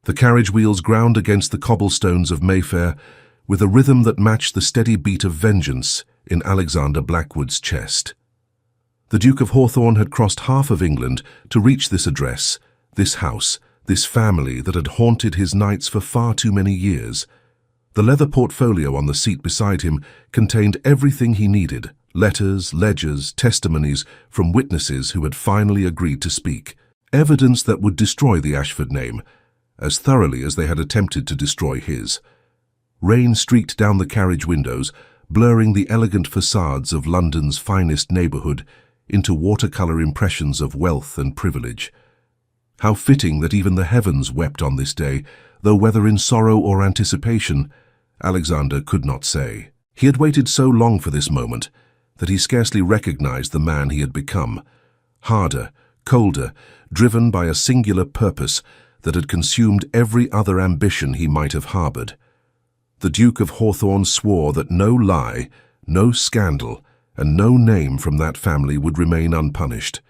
The carriage wheels ground against the cobblestones of Mayfair with a rhythm that matched the steady beat of vengeance in Alexander Blackwood's chest. The Duke of Hawthorne had crossed half of England to reach this address, this house, this family that had haunted his nights for far too many years. The leather portfolio on the seat beside him contained everything he needed: letters, ledgers, testimonies from witnesses who had finally agreed to speak. Evidence that would destroy the Ashford name, as thoroughly as they had attempted to destroy his. Rain streaked down the carriage windows, blurring the elegant facades of London's finest neighbourhood into watercolour impressions of wealth and privilege. How fitting that even the heavens wept on this day, though whether in sorrow or anticipation, Alexander could not say. He had waited so long for this moment that he scarcely recognized the man he had become, harder, colder, driven by a singular purpose that had consumed every other ambition he might have harbored. The Duke of Hawthorne swore that no lie, no scandal, and no name from that family would remain unpunished.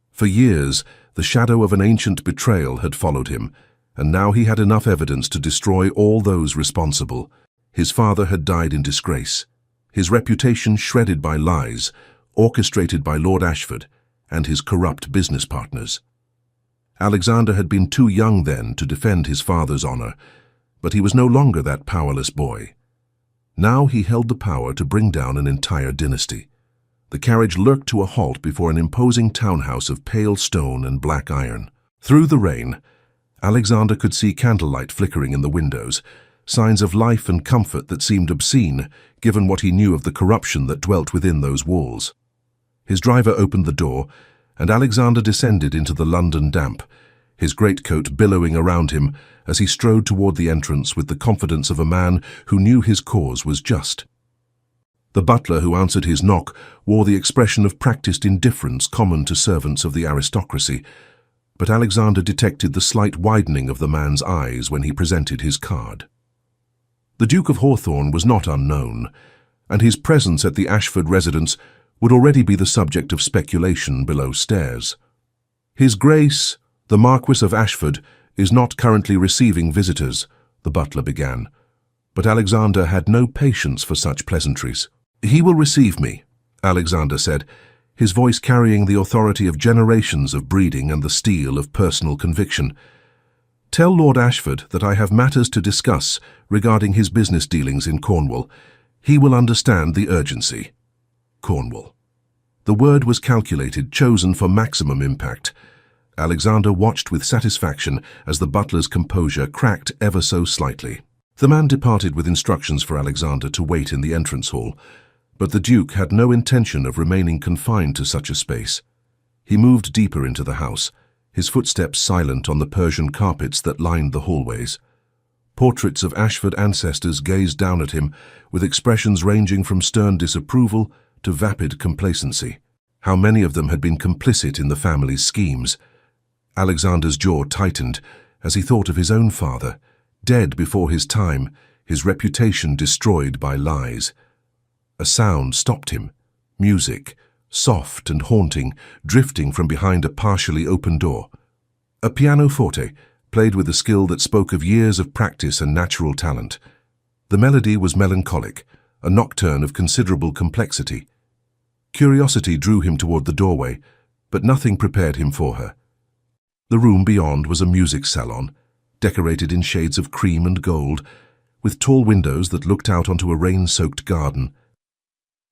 For years, the shadow of an ancient betrayal had followed him, and now he had enough evidence to destroy all those responsible. His father had died in disgrace, his reputation shredded by lies, orchestrated by Lord Ashford and his corrupt business partners. Alexander had been too young then to defend his father's honor, but he was no longer that powerless boy. Now he held the power to bring down an entire dynasty. The carriage lurked to a halt before an imposing townhouse of pale stone and black iron. Through the rain, Alexander could see candlelight flickering in the windows, signs of life and comfort that seemed obscene, given what he knew of the corruption that dwelt within those walls. His driver opened the door, and Alexander descended into the London damp, his greatcoat billowing around him as he strode toward the entrance with the confidence of a man who knew his cause was just. The butler who answered his knock wore the expression of practiced indifference common to servants of the aristocracy, but Alexander detected the slight widening of the man's eyes when he presented his card. The Duke of Hawthorne was not unknown, and his presence at the Ashford residence would already be the subject of speculation below stairs. "His Grace, the Marquis of Ashford, is not currently receiving visitors," the butler began, but Alexander had no patience for such pleasantries. "He will receive me," Alexander said, his voice carrying the authority of generations of breeding and the steel of personal conviction. "Tell Lord Ashford that I have matters to discuss regarding his business dealings in Cornwall. He will understand the urgency." Cornwall. The word was calculated, chosen for maximum impact. Alexander watched with satisfaction as the butler's composure cracked ever so slightly. The man departed with instructions for Alexander to wait in the entrance hall, but the Duke had no intention of remaining confined to such a space. He moved deeper into the house, his footsteps silent on the Persian carpets that lined the hallways. Portraits of Ashford ancestors gazed down at him, with expressions ranging from stern disapproval to vapid complacency. How many of them had been complicit in the family's schemes? Alexander's jaw tightened as he thought of his own father, dead before his time, his reputation destroyed by lies. A sound stopped him. Music, soft and haunting, drifting from behind a partially open door. A pianoforte, played with a skill that spoke of years of practice and natural talent. The melody was melancholic, a nocturne of considerable complexity. Curiosity drew him toward the doorway, but nothing prepared him for her. The room beyond was a music salon, decorated in shades of cream and gold, with tall windows that looked out onto a rain-soaked garden.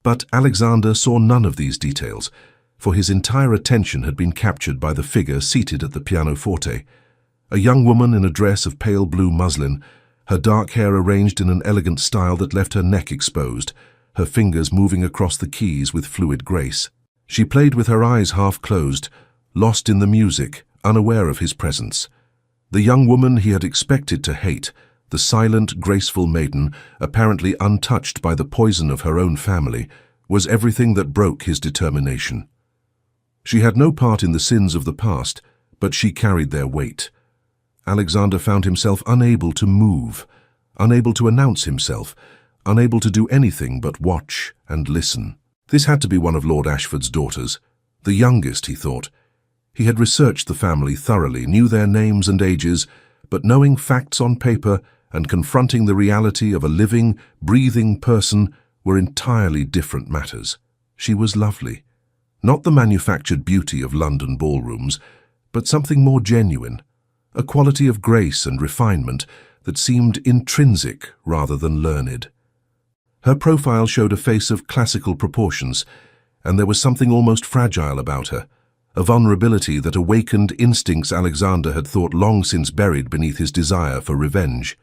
But Alexander saw none of these details, for his entire attention had been captured by the figure seated at the pianoforte, a young woman in a dress of pale blue muslin, her dark hair arranged in an elegant style that left her neck exposed, her fingers moving across the keys with fluid grace. She played with her eyes half closed, lost in the music, unaware of his presence. The young woman he had expected to hate, the silent, graceful maiden, apparently untouched by the poison of her own family, was everything that broke his determination. She had no part in the sins of the past, but she carried their weight. Alexander found himself unable to move, unable to announce himself, unable to do anything but watch and listen. This had to be one of Lord Ashford's daughters, the youngest, he thought. He had researched the family thoroughly, knew their names and ages, but knowing facts on paper and confronting the reality of a living, breathing person were entirely different matters. She was lovely. Not the manufactured beauty of London ballrooms, but something more genuine, a quality of grace and refinement that seemed intrinsic rather than learned. Her profile showed a face of classical proportions, and there was something almost fragile about her, a vulnerability that awakened instincts Alexander had thought long since buried beneath his desire for revenge.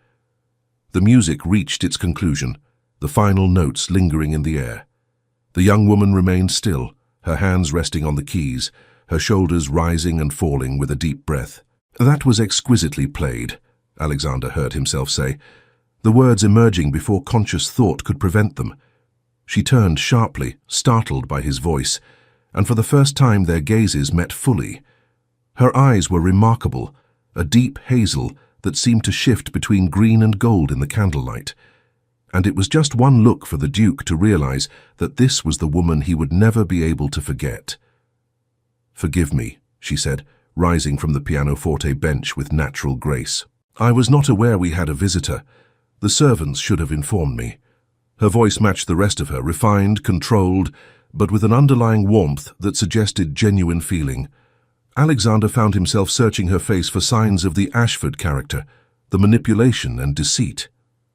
The music reached its conclusion, the final notes lingering in the air. The young woman remained still, her hands resting on the keys, her shoulders rising and falling with a deep breath. "That was exquisitely played," Alexander heard himself say, the words emerging before conscious thought could prevent them. She turned sharply, startled by his voice, and for the first time their gazes met fully. Her eyes were remarkable, a deep hazel that seemed to shift between green and gold in the candlelight. And it was just one look for the Duke to realize that this was the woman he would never be able to forget. "Forgive me," she said, rising from the pianoforte bench with natural grace. "I was not aware we had a visitor. The servants should have informed me." Her voice matched the rest of her, refined, controlled, but with an underlying warmth that suggested genuine feeling. Alexander found himself searching her face for signs of the Ashford character, the manipulation and deceit.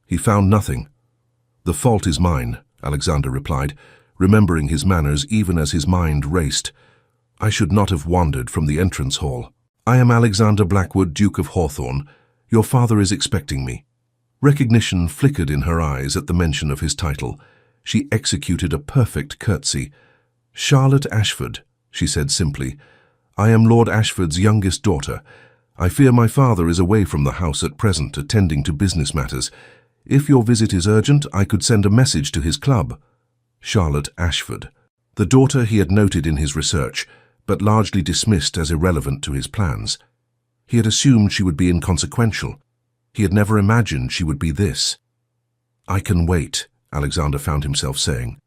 He found nothing. "The fault is mine," Alexander replied, remembering his manners even as his mind raced. "I should not have wandered from the entrance hall. I am Alexander Blackwood, Duke of Hawthorne. Your father is expecting me." Recognition flickered in her eyes at the mention of his title. She executed a perfect curtsy. "Charlotte Ashford," she said simply. "I am Lord Ashford's youngest daughter. I fear my father is away from the house at present, attending to business matters. If your visit is urgent, I could send a message to his club." Charlotte Ashford. The daughter he had noted in his research, but largely dismissed as irrelevant to his plans. He had assumed she would be inconsequential. He had never imagined she would be this. "I can wait," Alexander found himself saying,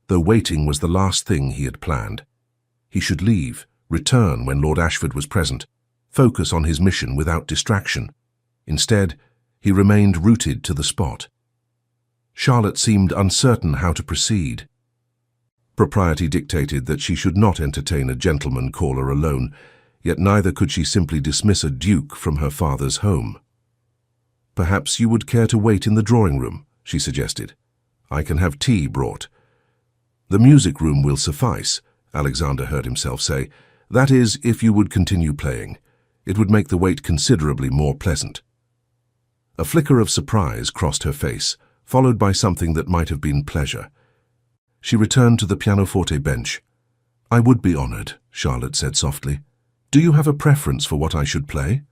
though waiting was the last thing he had planned. He should leave, return when Lord Ashford was present, focus on his mission without distraction. Instead, he remained rooted to the spot. Charlotte seemed uncertain how to proceed. Propriety dictated that she should not entertain a gentleman caller alone, yet neither could she simply dismiss a duke from her father's home. "Perhaps you would care to wait in the drawing room," she suggested. "I can have tea brought." "The music room will suffice," Alexander heard himself say. "That is, if you would continue playing. It would make the wait considerably more pleasant." A flicker of surprise crossed her face, followed by something that might have been pleasure. She returned to the pianoforte bench. "I would be honored," Charlotte said softly. "Do you have a preference for what I should play?"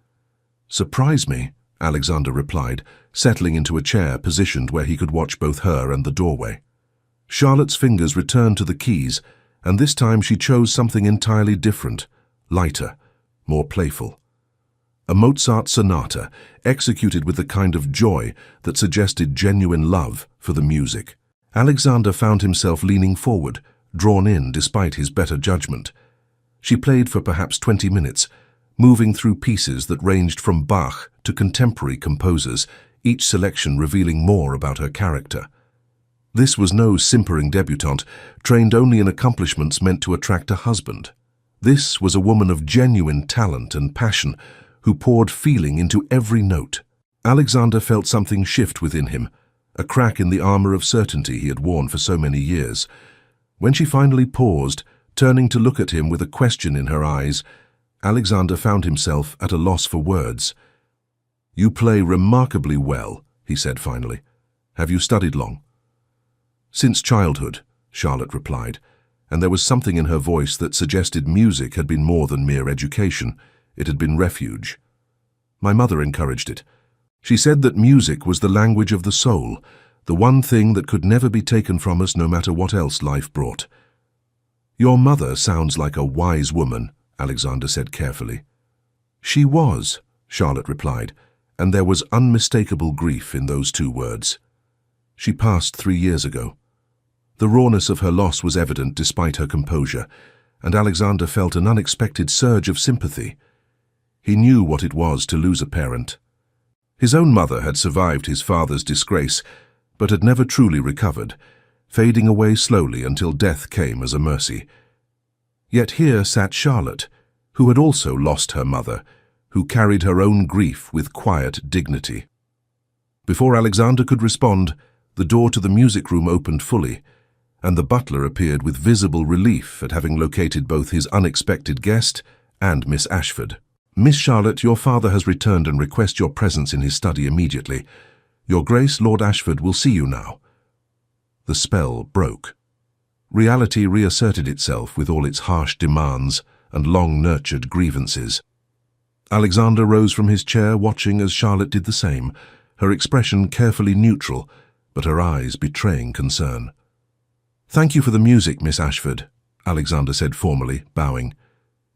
"Surprise me," Alexander replied, settling into a chair positioned where he could watch both her and the doorway. Charlotte's fingers returned to the keys, and this time she chose something entirely different, lighter, more playful. A Mozart sonata, executed with the kind of joy that suggested genuine love for the music. Alexander found himself leaning forward, drawn in despite his better judgment. She played for perhaps 20 minutes, moving through pieces that ranged from Bach to contemporary composers, each selection revealing more about her character. This was no simpering debutante, trained only in accomplishments meant to attract a husband. This was a woman of genuine talent and passion, who poured feeling into every note. Alexander felt something shift within him, a crack in the armor of certainty he had worn for so many years. When she finally paused, turning to look at him with a question in her eyes, Alexander found himself at a loss for words. "You play remarkably well," he said finally. "Have you studied long?" "Since childhood," Charlotte replied, and there was something in her voice that suggested music had been more than mere education. It had been refuge. "My mother encouraged it. She said that music was the language of the soul, the one thing that could never be taken from us no matter what else life brought." "Your mother sounds like a wise woman," Alexander said carefully. "She was," Charlotte replied, and there was unmistakable grief in those two words. "She passed 3 years ago." The rawness of her loss was evident despite her composure, and Alexander felt an unexpected surge of sympathy. He knew what it was to lose a parent. His own mother had survived his father's disgrace, but had never truly recovered, fading away slowly until death came as a mercy. Yet here sat Charlotte, who had also lost her mother, who carried her own grief with quiet dignity. Before Alexander could respond, the door to the music room opened fully, and the butler appeared with visible relief at having located both his unexpected guest and Miss Ashford. "Miss Charlotte, your father has returned and requests your presence in his study immediately. Your Grace, Lord Ashford will see you now." The spell broke. Reality reasserted itself with all its harsh demands and long-nurtured grievances. Alexander rose from his chair, watching as Charlotte did the same, her expression carefully neutral, but her eyes betraying concern. "Thank you for the music, Miss Ashford," Alexander said formally, bowing.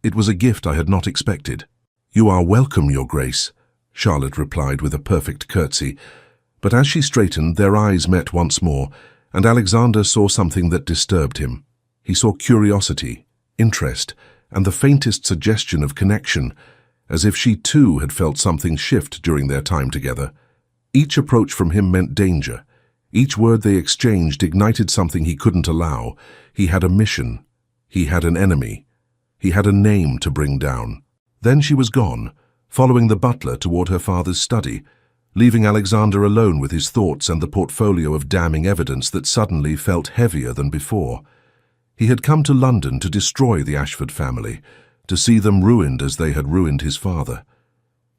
"It was a gift I had not expected." "You are welcome, Your Grace," Charlotte replied with a perfect curtsy, but as she straightened, their eyes met once more, and Alexander saw something that disturbed him. He saw curiosity, interest, and the faintest suggestion of connection, as if she too had felt something shift during their time together. Each approach from him meant danger. Each word they exchanged ignited something he couldn't allow. He had a mission. He had an enemy. He had a name to bring down. Then she was gone, following the butler toward her father's study, leaving Alexander alone with his thoughts and the portfolio of damning evidence that suddenly felt heavier than before. He had come to London to destroy the Ashford family, to see them ruined as they had ruined his father.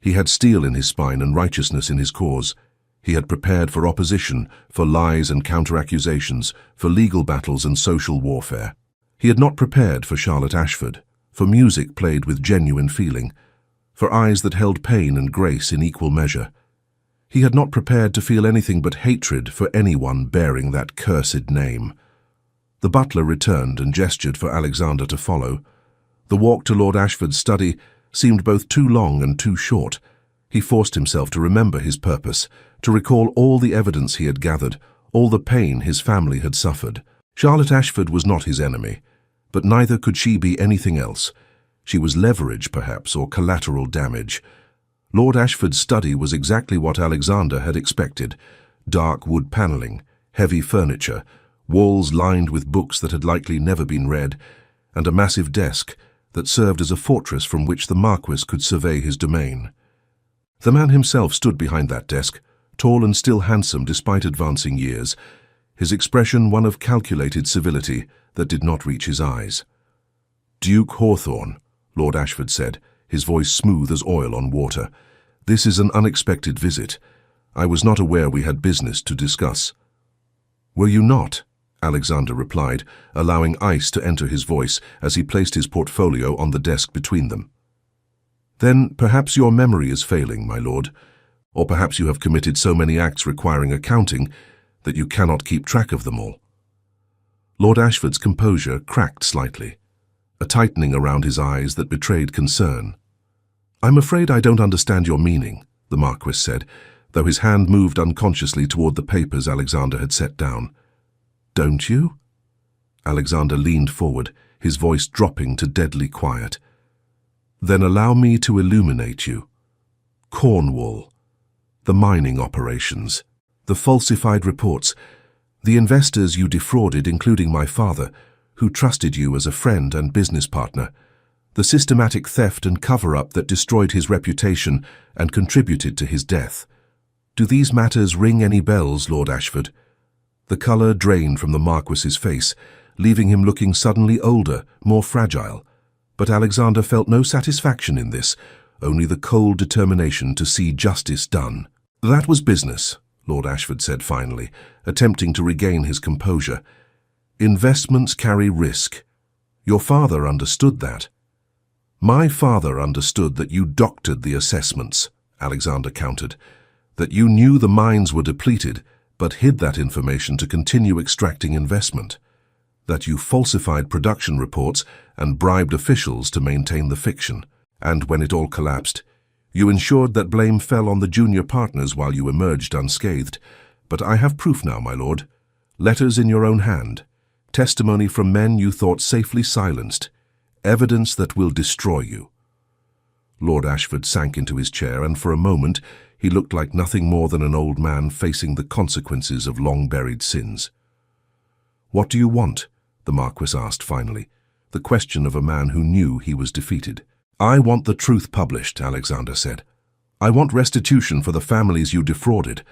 He had steel in his spine and righteousness in his cause. He had prepared for opposition, for lies and counter-accusations, for legal battles and social warfare. He had not prepared for Charlotte Ashford, for music played with genuine feeling, for eyes that held pain and grace in equal measure. He had not prepared to feel anything but hatred for anyone bearing that cursed name. The butler returned and gestured for Alexander to follow. The walk to Lord Ashford's study seemed both too long and too short. He forced himself to remember his purpose, to recall all the evidence he had gathered, all the pain his family had suffered. Charlotte Ashford was not his enemy, but neither could she be anything else. She was leverage, perhaps, or collateral damage. Lord Ashford's study was exactly what Alexander had expected. Dark wood panelling, heavy furniture, walls lined with books that had likely never been read, and a massive desk that served as a fortress from which the Marquis could survey his domain. The man himself stood behind that desk, tall and still handsome despite advancing years, his expression one of calculated civility that did not reach his eyes. "Duke Hawthorne," Lord Ashford said, his voice smooth as oil on water. "This is an unexpected visit. I was not aware we had business to discuss." "Were you not?" Alexander replied, allowing ice to enter his voice as he placed his portfolio on the desk between them. "Then perhaps your memory is failing, my lord, or perhaps you have committed so many acts requiring accounting that you cannot keep track of them all." Lord Ashford's composure cracked slightly, a tightening around his eyes that betrayed concern. "I'm afraid I don't understand your meaning," the Marquis said, though his hand moved unconsciously toward the papers Alexander had set down. "Don't you?" Alexander leaned forward, his voice dropping to deadly quiet. "Then allow me to illuminate you. Cornwall, the mining operations, the falsified reports, the investors you defrauded, including my father, who trusted you as a friend and business partner, the systematic theft and cover-up that destroyed his reputation and contributed to his death. Do these matters ring any bells, Lord Ashford?" The colour drained from the Marquis's face, leaving him looking suddenly older, more fragile. But Alexander felt no satisfaction in this, only the cold determination to see justice done. "That was business," Lord Ashford said finally, attempting to regain his composure. "Investments carry risk. Your father understood that." "My father understood that you doctored the assessments," Alexander countered, "that you knew the mines were depleted, but hid that information to continue extracting investment, that you falsified production reports and bribed officials to maintain the fiction, and when it all collapsed, you ensured that blame fell on the junior partners while you emerged unscathed. But I have proof now, my lord. Letters in your own hand, testimony from men you thought safely silenced, evidence that will destroy you." Lord Ashford sank into his chair, and for a moment He looked like nothing more than an old man facing the consequences of long-buried sins. "What do you want?" the Marquis asked finally, the question of a man who knew he was defeated. "I want the truth published," Alexander said. "I want restitution for the families you defrauded.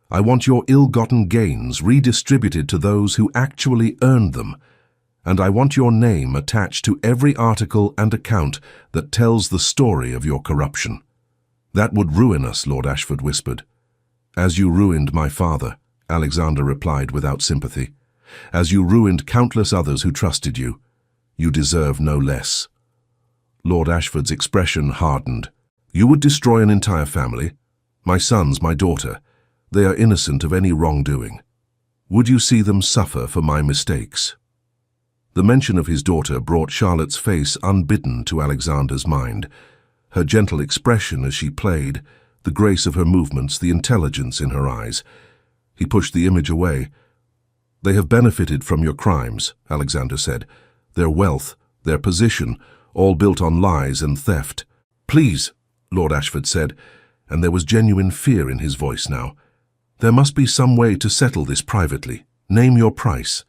I want your ill-gotten gains redistributed to those who actually earned them. And I want your name attached to every article and account that tells the story of your corruption." "That would ruin us," Lord Ashford whispered. "As you ruined my father," Alexander replied without sympathy. "As you ruined countless others who trusted you. You deserve no less." Lord Ashford's expression hardened. "You would destroy an entire family? My sons, my daughter. They are innocent of any wrongdoing. Would you see them suffer for my mistakes?" The mention of his daughter brought Charlotte's face unbidden to Alexander's mind. Her gentle expression as she played, the grace of her movements, the intelligence in her eyes. He pushed the image away. "They have benefited from your crimes," Alexander said. "Their wealth, their position, all built on lies and theft." "Please," Lord Ashford said, and there was genuine fear in his voice now. "There must be some way to settle this privately. Name your price."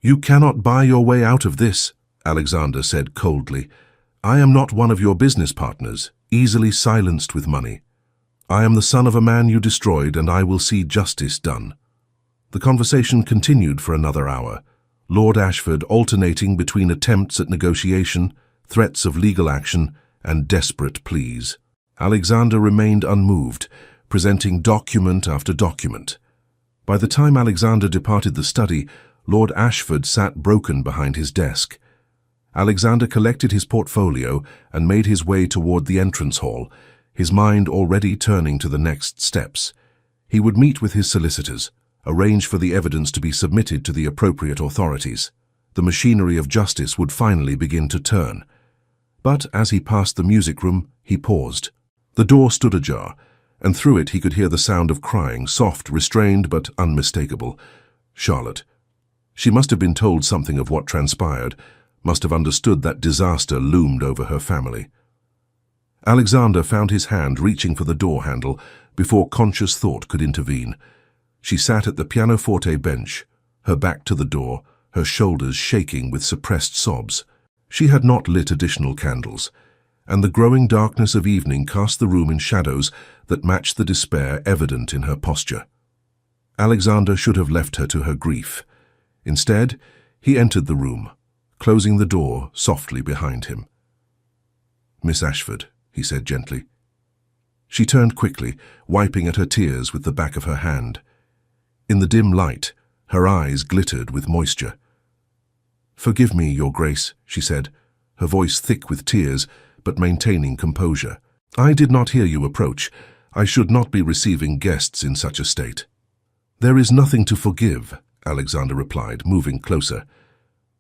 "You cannot buy your way out of this," Alexander said coldly. "I am not one of your business partners, easily silenced with money. I am the son of a man you destroyed, and I will see justice done." The conversation continued for another hour, Lord Ashford alternating between attempts at negotiation, threats of legal action, and desperate pleas. Alexander remained unmoved, presenting document after document. By the time Alexander departed the study, Lord Ashford sat broken behind his desk. Alexander collected his portfolio and made his way toward the entrance hall, his mind already turning to the next steps. He would meet with his solicitors, arrange for the evidence to be submitted to the appropriate authorities. The machinery of justice would finally begin to turn. But as he passed the music room, he paused. The door stood ajar, and through it he could hear the sound of crying, soft, restrained, but unmistakable. Charlotte. She must have been told something of what transpired, must have understood that disaster loomed over her family. Alexander found his hand reaching for the door handle before conscious thought could intervene. She sat at the pianoforte bench, her back to the door, her shoulders shaking with suppressed sobs. She had not lit additional candles, and the growing darkness of evening cast the room in shadows that matched the despair evident in her posture. Alexander should have left her to her grief. Instead, he entered the room, closing the door softly behind him. "Miss Ashford," he said gently. She turned quickly, wiping at her tears with the back of her hand. In the dim light, her eyes glittered with moisture. "Forgive me, Your Grace," she said, her voice thick with tears, but maintaining composure. "I did not hear you approach. I should not be receiving guests in such a state." "There is nothing to forgive," Alexander replied, moving closer.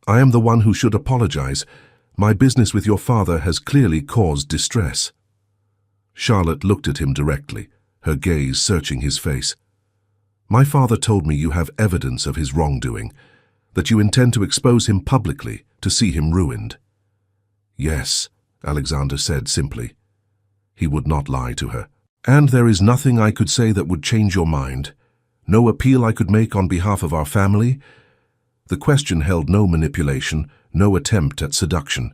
"I am the one who should apologize. My business with your father has clearly caused distress." Charlotte looked at him directly, her gaze searching his face. "My father told me you have evidence of his wrongdoing, that you intend to expose him publicly to see him ruined." "Yes," Alexander said simply. He would not lie to her. "And there is nothing I could say that would change your mind? No appeal I could make on behalf of our family?" The question held no manipulation, no attempt at seduction.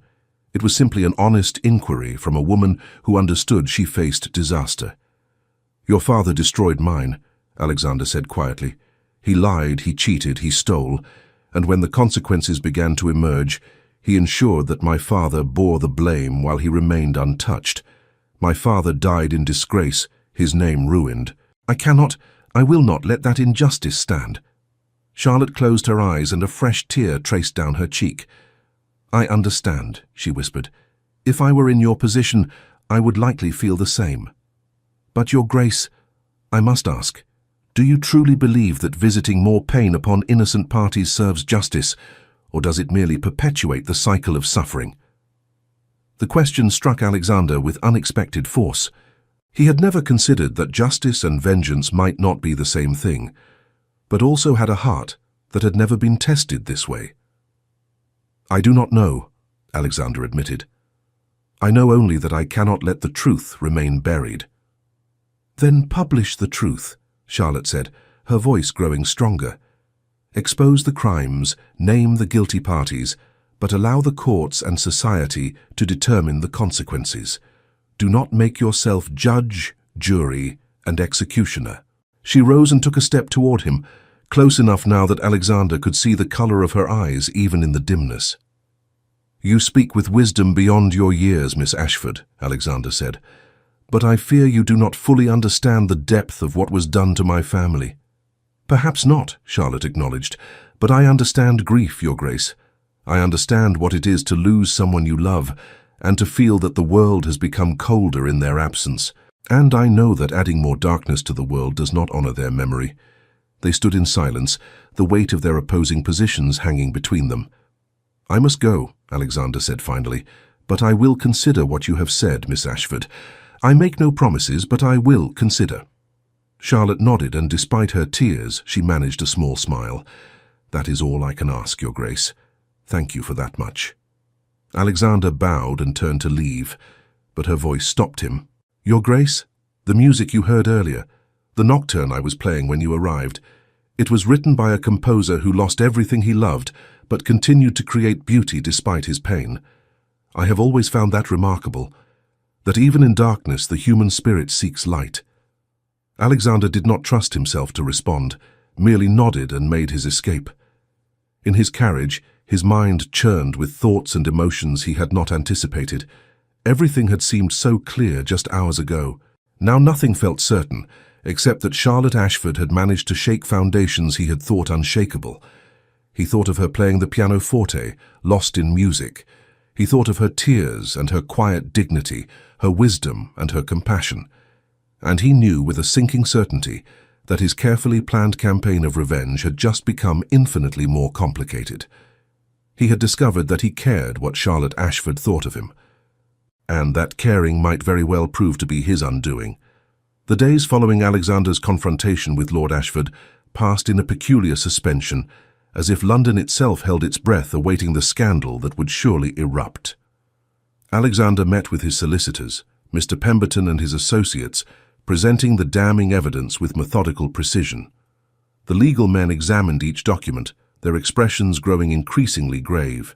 It was simply an honest inquiry from a woman who understood she faced disaster. "Your father destroyed mine," Alexander said quietly. "He lied, he cheated, he stole, and when the consequences began to emerge, he ensured that my father bore the blame while he remained untouched. My father died in disgrace, his name ruined. I will not let that injustice stand." Charlotte closed her eyes and a fresh tear traced down her cheek. "I understand," she whispered. "If I were in your position, I would likely feel the same. But, Your Grace, I must ask, do you truly believe that visiting more pain upon innocent parties serves justice, or does it merely perpetuate the cycle of suffering?" The question struck Alexander with unexpected force. He had never considered that justice and vengeance might not be the same thing, but also had a heart that had never been tested this way. "I do not know," Alexander admitted. "I know only that I cannot let the truth remain buried." Then publish the truth, Charlotte said, her voice growing stronger. Expose the crimes, name the guilty parties, but allow the courts and society to determine the consequences. Do not make yourself judge, jury, and executioner. She rose and took a step toward him, close enough now that Alexander could see the color of her eyes even in the dimness. You speak with wisdom beyond your years, Miss Ashford, Alexander said, but I fear you do not fully understand the depth of what was done to my family. Perhaps not, Charlotte acknowledged, but I understand grief, Your Grace. I understand what it is to lose someone you love, and to feel that the world has become colder in their absence. And I know that adding more darkness to the world does not honor their memory. They stood in silence, the weight of their opposing positions hanging between them. I must go, Alexander said finally, but I will consider what you have said, Miss Ashford. I make no promises, but I will consider. Charlotte nodded, and despite her tears, she managed a small smile. That is all I can ask, Your Grace. Thank you for that much. Alexander bowed and turned to leave, but her voice stopped him. Your Grace, the music you heard earlier, the nocturne I was playing when you arrived, it was written by a composer who lost everything he loved, but continued to create beauty despite his pain. I have always found that remarkable, that even in darkness the human spirit seeks light. Alexander did not trust himself to respond, merely nodded and made his escape. In his carriage, his mind churned with thoughts and emotions he had not anticipated. Everything had seemed so clear just hours ago. Now nothing felt certain, except that Charlotte Ashford had managed to shake foundations he had thought unshakable. He thought of her playing the pianoforte, lost in music. He thought of her tears and her quiet dignity, her wisdom and her compassion. And he knew with a sinking certainty that his carefully planned campaign of revenge had just become infinitely more complicated. He had discovered that he cared what Charlotte Ashford thought of him, and that caring might very well prove to be his undoing. The days following Alexander's confrontation with Lord Ashford passed in a peculiar suspension, as if London itself held its breath awaiting the scandal that would surely erupt. Alexander met with his solicitors, Mr. Pemberton and his associates, presenting the damning evidence with methodical precision. The legal men examined each document, their expressions growing increasingly grave.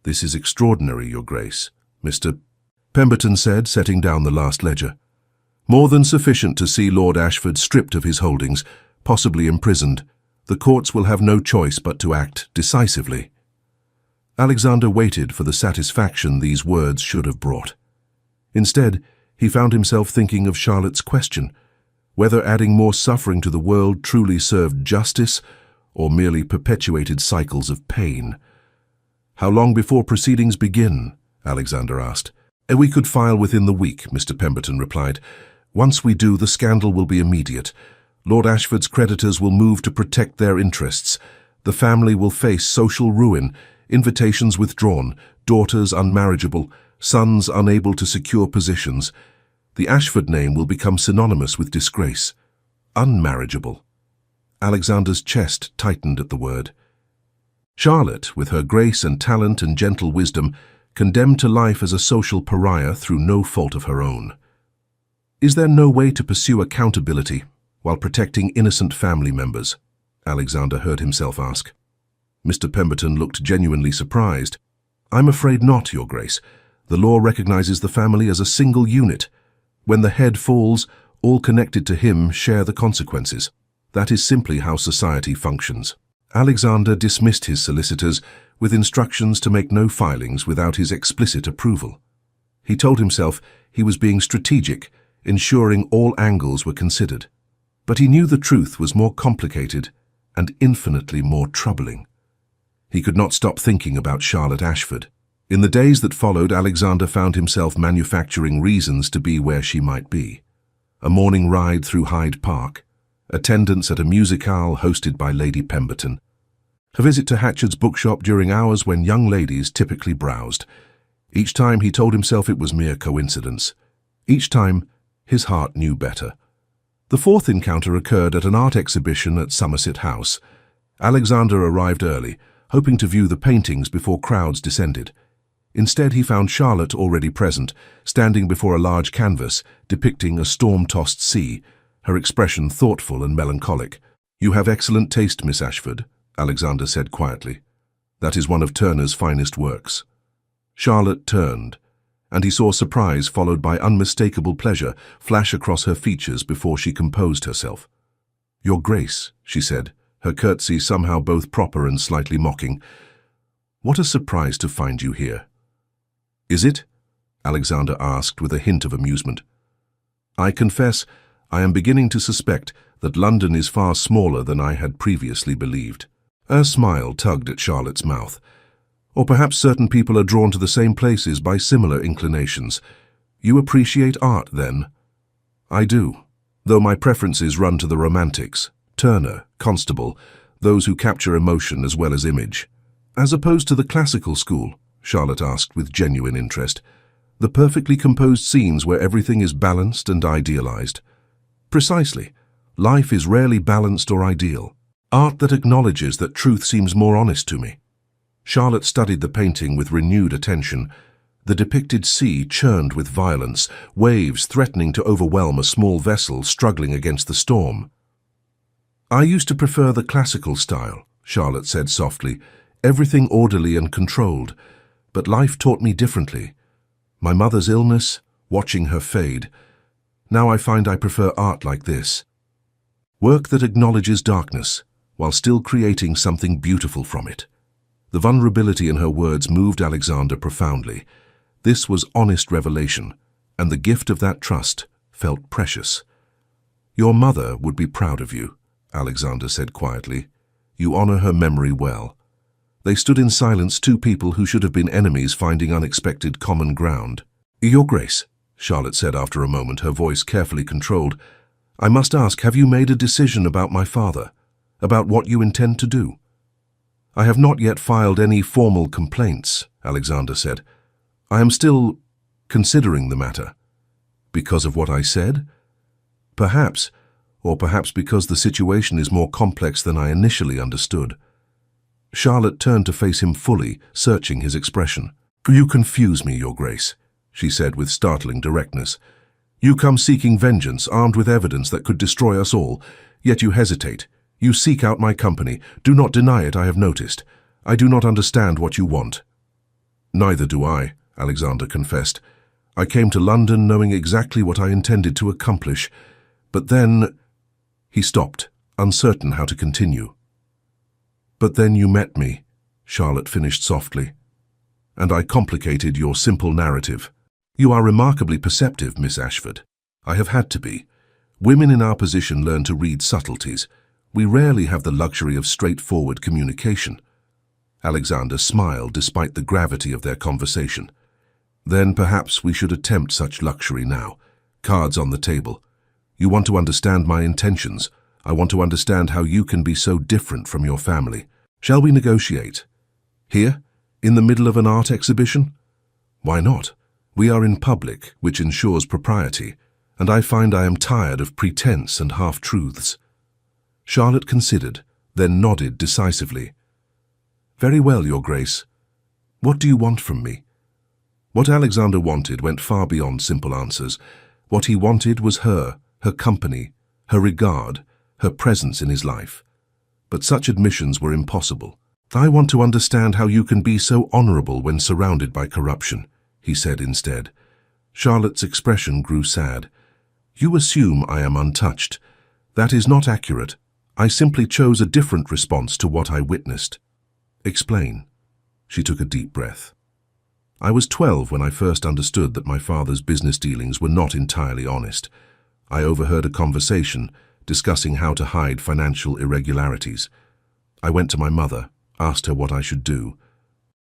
This is extraordinary, Your Grace, Mr. Pemberton said, setting down the last ledger. More than sufficient to see Lord Ashford stripped of his holdings, possibly imprisoned. The courts will have no choice but to act decisively. Alexander waited for the satisfaction these words should have brought. Instead, he found himself thinking of Charlotte's question, whether adding more suffering to the world truly served justice or merely perpetuated cycles of pain. How long before proceedings begin? Alexander asked. We could file within the week, Mr. Pemberton replied. Once we do, the scandal will be immediate. Lord Ashford's creditors will move to protect their interests. The family will face social ruin, invitations withdrawn, daughters unmarriageable, sons unable to secure positions. The Ashford name will become synonymous with disgrace. Unmarriageable. Alexander's chest tightened at the word. Charlotte, with her grace and talent and gentle wisdom, condemned to life as a social pariah through no fault of her own. Is there no way to pursue accountability while protecting innocent family members? Alexander heard himself ask. Mr. Pemberton looked genuinely surprised. I'm afraid not, Your Grace. The law recognizes the family as a single unit. When the head falls, all connected to him share the consequences. That is simply how society functions. Alexander dismissed his solicitors with instructions to make no filings without his explicit approval. He told himself he was being strategic, ensuring all angles were considered. But he knew the truth was more complicated and infinitely more troubling. He could not stop thinking about Charlotte Ashford. In the days that followed, Alexander found himself manufacturing reasons to be where she might be. A morning ride through Hyde Park, attendance at a musicale hosted by Lady Pemberton, a visit to Hatchard's bookshop during hours when young ladies typically browsed. Each time he told himself it was mere coincidence. Each time, his heart knew better. The fourth encounter occurred at an art exhibition at Somerset House. Alexander arrived early, hoping to view the paintings before crowds descended. Instead, he found Charlotte already present, standing before a large canvas depicting a storm-tossed sea, her expression thoughtful and melancholic. "You have excellent taste, Miss Ashford," Alexander said quietly. "That is one of Turner's finest works." Charlotte turned, and he saw surprise followed by unmistakable pleasure flash across her features before she composed herself. "Your Grace," she said, her curtsy somehow both proper and slightly mocking. "What a surprise to find you here." "Is it?" Alexander asked with a hint of amusement. "I confess, I am beginning to suspect that London is far smaller than I had previously believed." A smile tugged at Charlotte's mouth. "Or perhaps certain people are drawn to the same places by similar inclinations. You appreciate art, then?" "I do, though my preferences run to the romantics, Turner, Constable, those who capture emotion as well as image." "As opposed to the classical school?" Charlotte asked with genuine interest. "The perfectly composed scenes where everything is balanced and idealized." "Precisely. Life is rarely balanced or ideal. Art that acknowledges that truth seems more honest to me." Charlotte studied the painting with renewed attention. The depicted sea churned with violence, waves threatening to overwhelm a small vessel struggling against the storm. "I used to prefer the classical style," Charlotte said softly, "everything orderly and controlled. But life taught me differently. My mother's illness, watching her fade. Now I find I prefer art like this. Work that acknowledges darkness, while still creating something beautiful from it." The vulnerability in her words moved Alexander profoundly. This was honest revelation, and the gift of that trust felt precious. "Your mother would be proud of you," Alexander said quietly. "You honor her memory well." They stood in silence, two people who should have been enemies finding unexpected common ground. "Your Grace," Charlotte said after a moment, her voice carefully controlled, "I must ask, have you made a decision about my father, about what you intend to do?" "I have not yet filed any formal complaints," Alexander said. "I am still considering the matter." "Because of what I said?" "Perhaps, or perhaps because the situation is more complex than I initially understood." Charlotte turned to face him fully, searching his expression. "You confuse me, Your Grace," she said with startling directness. "You come seeking vengeance, armed with evidence that could destroy us all, yet you hesitate. You seek out my company. Do not deny it, I have noticed. I do not understand what you want." "Neither do I," Alexander confessed. "I came to London knowing exactly what I intended to accomplish. But then—" He stopped, uncertain how to continue. "But then you met me," Charlotte finished softly, "and I complicated your simple narrative. You are remarkably perceptive, Miss Ashford. I have had to be. Women in our position learn to read subtleties. We rarely have the luxury of straightforward communication." Alexander smiled despite the gravity of their conversation. "Then perhaps we should attempt such luxury now. Cards on the table. You want to understand my intentions. I want to understand how you can be so different from your family. Shall we negotiate? Here, in the middle of an art exhibition? Why not? We are in public, which ensures propriety, and I find I am tired of pretense and half-truths." Charlotte considered, then nodded decisively. "Very well, Your Grace. What do you want from me?" What Alexander wanted went far beyond simple answers. What he wanted was her company, her regard, her presence in his life. But such admissions were impossible. "I want to understand how you can be so honorable when surrounded by corruption," he said instead. Charlotte's expression grew sad. "You assume I am untouched. That is not accurate. I simply chose a different response to what I witnessed." "Explain." She took a deep breath. "I was 12 when I first understood that my father's business dealings were not entirely honest. I overheard a conversation discussing how to hide financial irregularities. I went to my mother, asked her what I should do,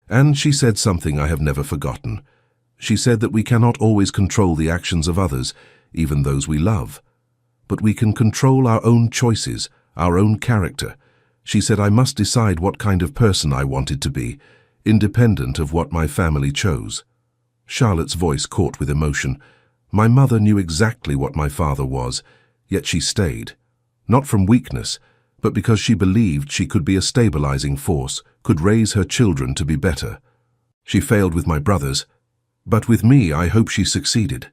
and she said something I have never forgotten. She said that we cannot always control the actions of others, even those we love. But we can control our own choices, our own character. She said I must decide what kind of person I wanted to be, independent of what my family chose." Charlotte's voice caught with emotion. "My mother knew exactly what my father was, yet she stayed. Not from weakness, but because she believed she could be a stabilizing force, could raise her children to be better." She failed with my brothers, but with me I hope she succeeded."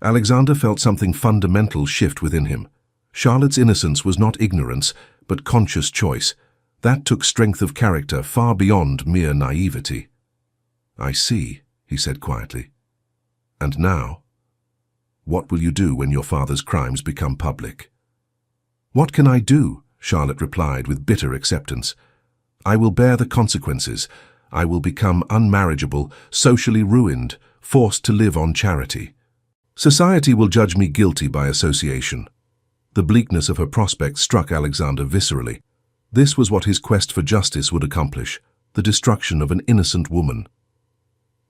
Alexander felt something fundamental shift within him. Charlotte's innocence was not ignorance, but conscious choice. That took strength of character far beyond mere naivety. "I see," he said quietly. "And now? What will you do when your father's crimes become public?" "What can I do?" Charlotte replied with bitter acceptance. "I will bear the consequences. I will become unmarriageable, socially ruined, forced to live on charity. Society will judge me guilty by association." The bleakness of her prospect struck Alexander viscerally. This was what his quest for justice would accomplish, the destruction of an innocent woman.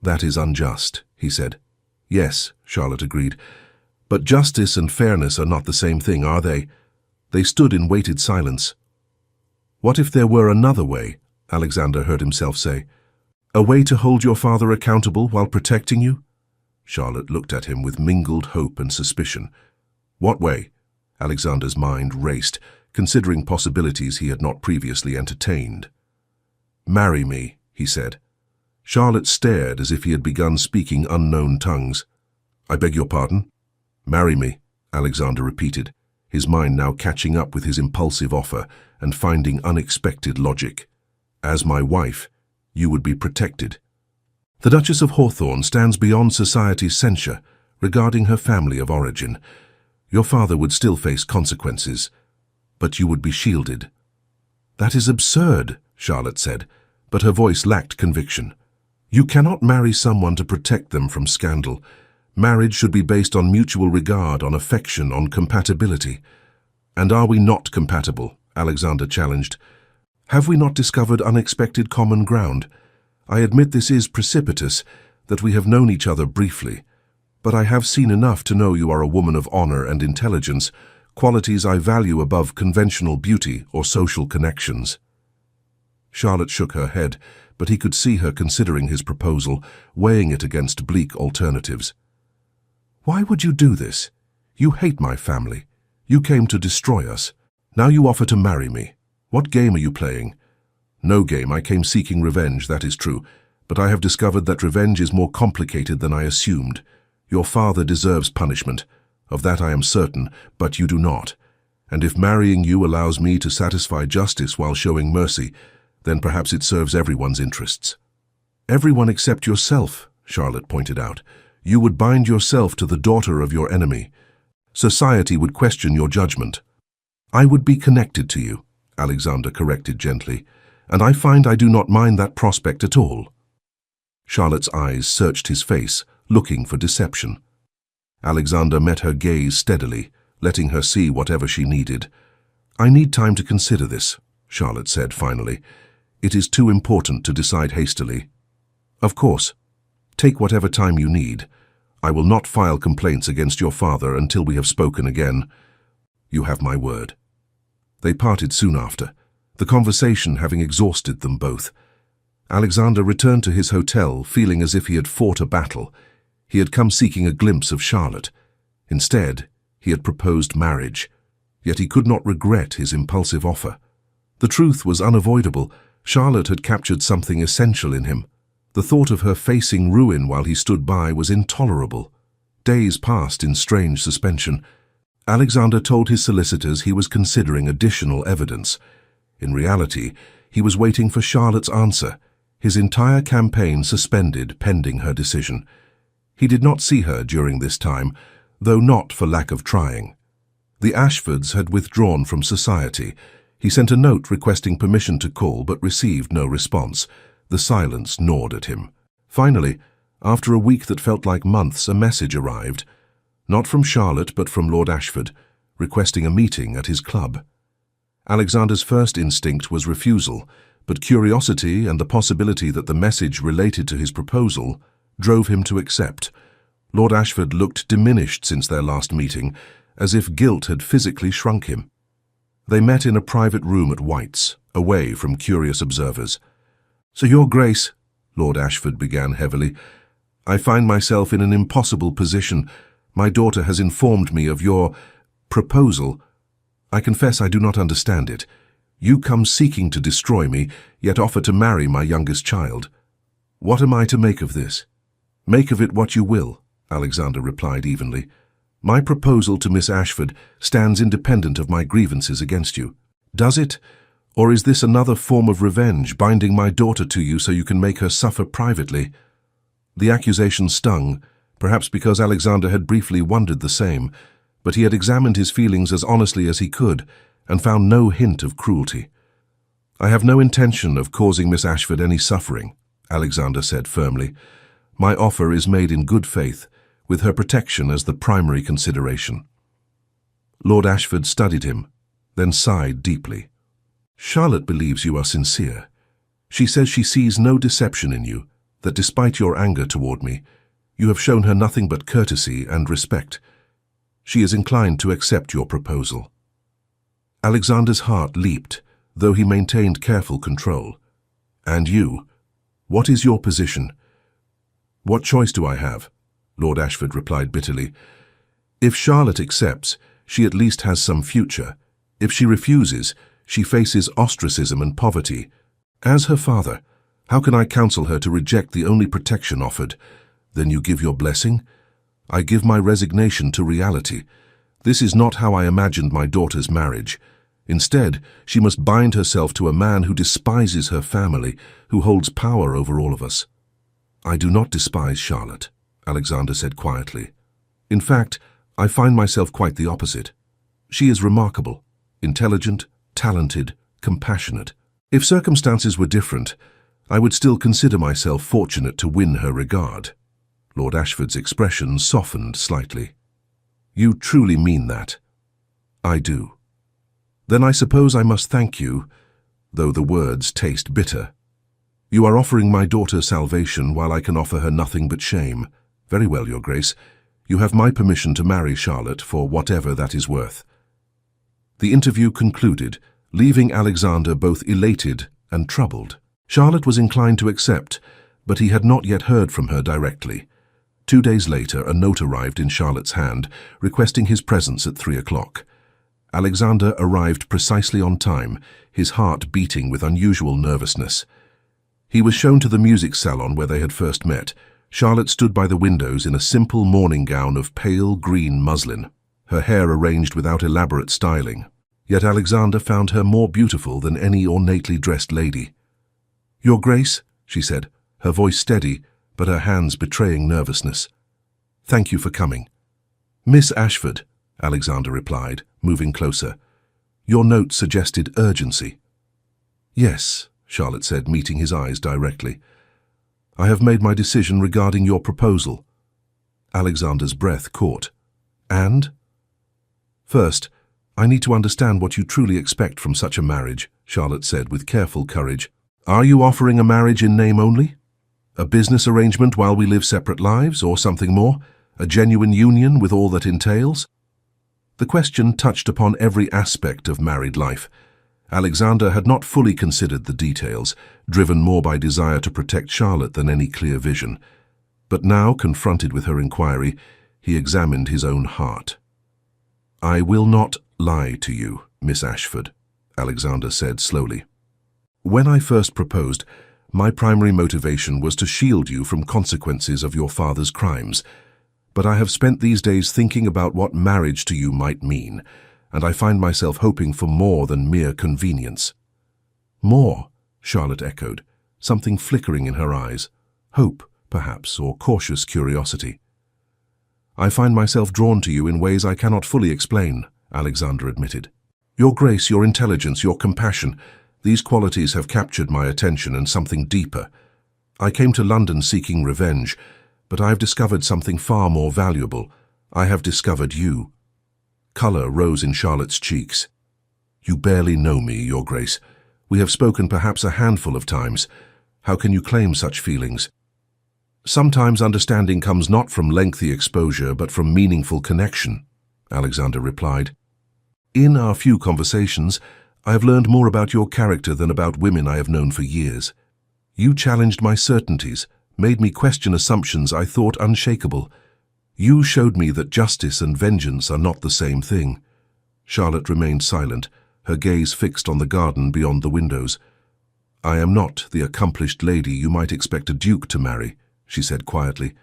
"That is unjust," he said. "Yes," Charlotte agreed. "But justice and fairness are not the same thing, are they?" They stood in weighted silence. "What if there were another way?" Alexander heard himself say. "A way to hold your father accountable while protecting you?" Charlotte looked at him with mingled hope and suspicion. "What way?" Alexander's mind raced, considering possibilities he had not previously entertained. "Marry me," he said. Charlotte stared as if he had begun speaking unknown tongues. "I beg your pardon?" "Marry me," Alexander repeated, his mind now catching up with his impulsive offer and finding unexpected logic. "As my wife, you would be protected. The Duchess of Hawthorne stands beyond society's censure regarding her family of origin. Your father would still face consequences, but you would be shielded." "That is absurd," Charlotte said, but her voice lacked conviction. "You cannot marry someone to protect them from scandal. Marriage should be based on mutual regard, on affection, on compatibility." "And are we not compatible?" Alexander challenged. "Have we not discovered unexpected common ground? I admit this is precipitous, that we have known each other briefly, but I have seen enough to know you are a woman of honor and intelligence, qualities I value above conventional beauty or social connections." Charlotte shook her head, but he could see her considering his proposal, weighing it against bleak alternatives. "Why would you do this? You hate my family. You came to destroy us. Now you offer to marry me. What game are you playing?" "No game. I came seeking revenge, that is true, but I have discovered that revenge is more complicated than I assumed. Your father deserves punishment. Of that I am certain, but you do not. And if marrying you allows me to satisfy justice while showing mercy, then perhaps it serves everyone's interests." "Everyone except yourself," Charlotte pointed out. "You would bind yourself to the daughter of your enemy. Society would question your judgment." "I would be connected to you," Alexander corrected gently, "and I find I do not mind that prospect at all." Charlotte's eyes searched his face, looking for deception. Alexander met her gaze steadily, letting her see whatever she needed. "I need time to consider this," Charlotte said finally. "It is too important to decide hastily." "Of course. Take whatever time you need. I will not file complaints against your father until we have spoken again. You have my word." They parted soon after, the conversation having exhausted them both. Alexander returned to his hotel, feeling as if he had fought a battle. He had come seeking a glimpse of Charlotte. Instead, he had proposed marriage, yet he could not regret his impulsive offer. The truth was unavoidable. Charlotte had captured something essential in him. The thought of her facing ruin while he stood by was intolerable. Days passed in strange suspension. Alexander told his solicitors he was considering additional evidence. In reality, he was waiting for Charlotte's answer, his entire campaign suspended pending her decision. He did not see her during this time, though not for lack of trying. The Ashfords had withdrawn from society. He sent a note requesting permission to call, but received no response. The silence gnawed at him. Finally, after a week that felt like months, a message arrived. Not from Charlotte, but from Lord Ashford, requesting a meeting at his club. Alexander's first instinct was refusal, but curiosity and the possibility that the message related to his proposal drove him to accept. Lord Ashford looked diminished since their last meeting, as if guilt had physically shrunk him. They met in a private room at White's, away from curious observers. "So, Your Grace," Lord Ashford began heavily, "I find myself in an impossible position. My daughter has informed me of your proposal. I confess I do not understand it. You come seeking to destroy me, yet offer to marry my youngest child. What am I to make of this? Make of it what you will, Alexander replied evenly. My proposal to Miss Ashford stands independent of my grievances against you. Does it? Or is this another form of revenge, binding my daughter to you so you can make her suffer privately? The accusation stung, perhaps because Alexander had briefly wondered the same, but he had examined his feelings as honestly as he could and found no hint of cruelty. I have no intention of causing Miss Ashford any suffering, Alexander said firmly. My offer is made in good faith, with her protection as the primary consideration. Lord Ashford studied him, then sighed deeply. Charlotte believes you are sincere. She says she sees no deception in you, that despite your anger toward me, you have shown her nothing but courtesy and respect. She is inclined to accept your proposal. Alexander's heart leaped, though he maintained careful control. And you? What is your position? What choice do I have? Lord Ashford replied bitterly. If Charlotte accepts, she at least has some future. If she refuses, she faces ostracism and poverty. As her father, how can I counsel her to reject the only protection offered? Then you give your blessing? I give my resignation to reality. This is not how I imagined my daughter's marriage. Instead, she must bind herself to a man who despises her family, who holds power over all of us. I do not despise Charlotte, Alexander said quietly. In fact, I find myself quite the opposite. She is remarkable, intelligent, talented, compassionate. If circumstances were different, I would still consider myself fortunate to win her regard. Lord Ashford's expression softened slightly. You truly mean that? I do. Then I suppose I must thank you, though the words taste bitter. You are offering my daughter salvation while I can offer her nothing but shame. Very well, Your Grace. You have my permission to marry Charlotte for whatever that is worth. The interview concluded, leaving Alexander both elated and troubled. Charlotte was inclined to accept, but he had not yet heard from her directly. 2 days later, a note arrived in Charlotte's hand, requesting his presence at 3 o'clock. Alexander arrived precisely on time, his heart beating with unusual nervousness. He was shown to the music salon where they had first met. Charlotte stood by the windows in a simple morning gown of pale green muslin, her hair arranged without elaborate styling. Yet Alexander found her more beautiful than any ornately dressed lady. Your Grace, she said, her voice steady, but her hands betraying nervousness. Thank you for coming. Miss Ashford, Alexander replied, moving closer. Your note suggested urgency. Yes, Charlotte said, meeting his eyes directly. I have made my decision regarding your proposal. Alexander's breath caught. And? First, I need to understand what you truly expect from such a marriage, Charlotte said with careful courage. Are you offering a marriage in name only? A business arrangement while we live separate lives, or something more? A genuine union with all that entails? The question touched upon every aspect of married life. Alexander had not fully considered the details, driven more by desire to protect Charlotte than any clear vision. But now, confronted with her inquiry, he examined his own heart. I will not lie to you, Miss Ashford, Alexander said slowly. When I first proposed, my primary motivation was to shield you from consequences of your father's crimes. But I have spent these days thinking about what marriage to you might mean, and I find myself hoping for more than mere convenience. More, Charlotte echoed, something flickering in her eyes. Hope, perhaps, or cautious curiosity. I find myself drawn to you in ways I cannot fully explain, Alexander admitted. Your grace, your intelligence, your compassion, these qualities have captured my attention and something deeper. I came to London seeking revenge, but I have discovered something far more valuable. I have discovered you. Colour rose in Charlotte's cheeks. You barely know me, Your Grace. We have spoken perhaps a handful of times. How can you claim such feelings? Sometimes understanding comes not from lengthy exposure, but from meaningful connection, Alexander replied. In our few conversations, I have learned more about your character than about women I have known for years. You challenged my certainties, made me question assumptions I thought unshakable. You showed me that justice and vengeance are not the same thing. Charlotte remained silent, her gaze fixed on the garden beyond the windows. "I am not the accomplished lady you might expect a duke to marry," she said quietly.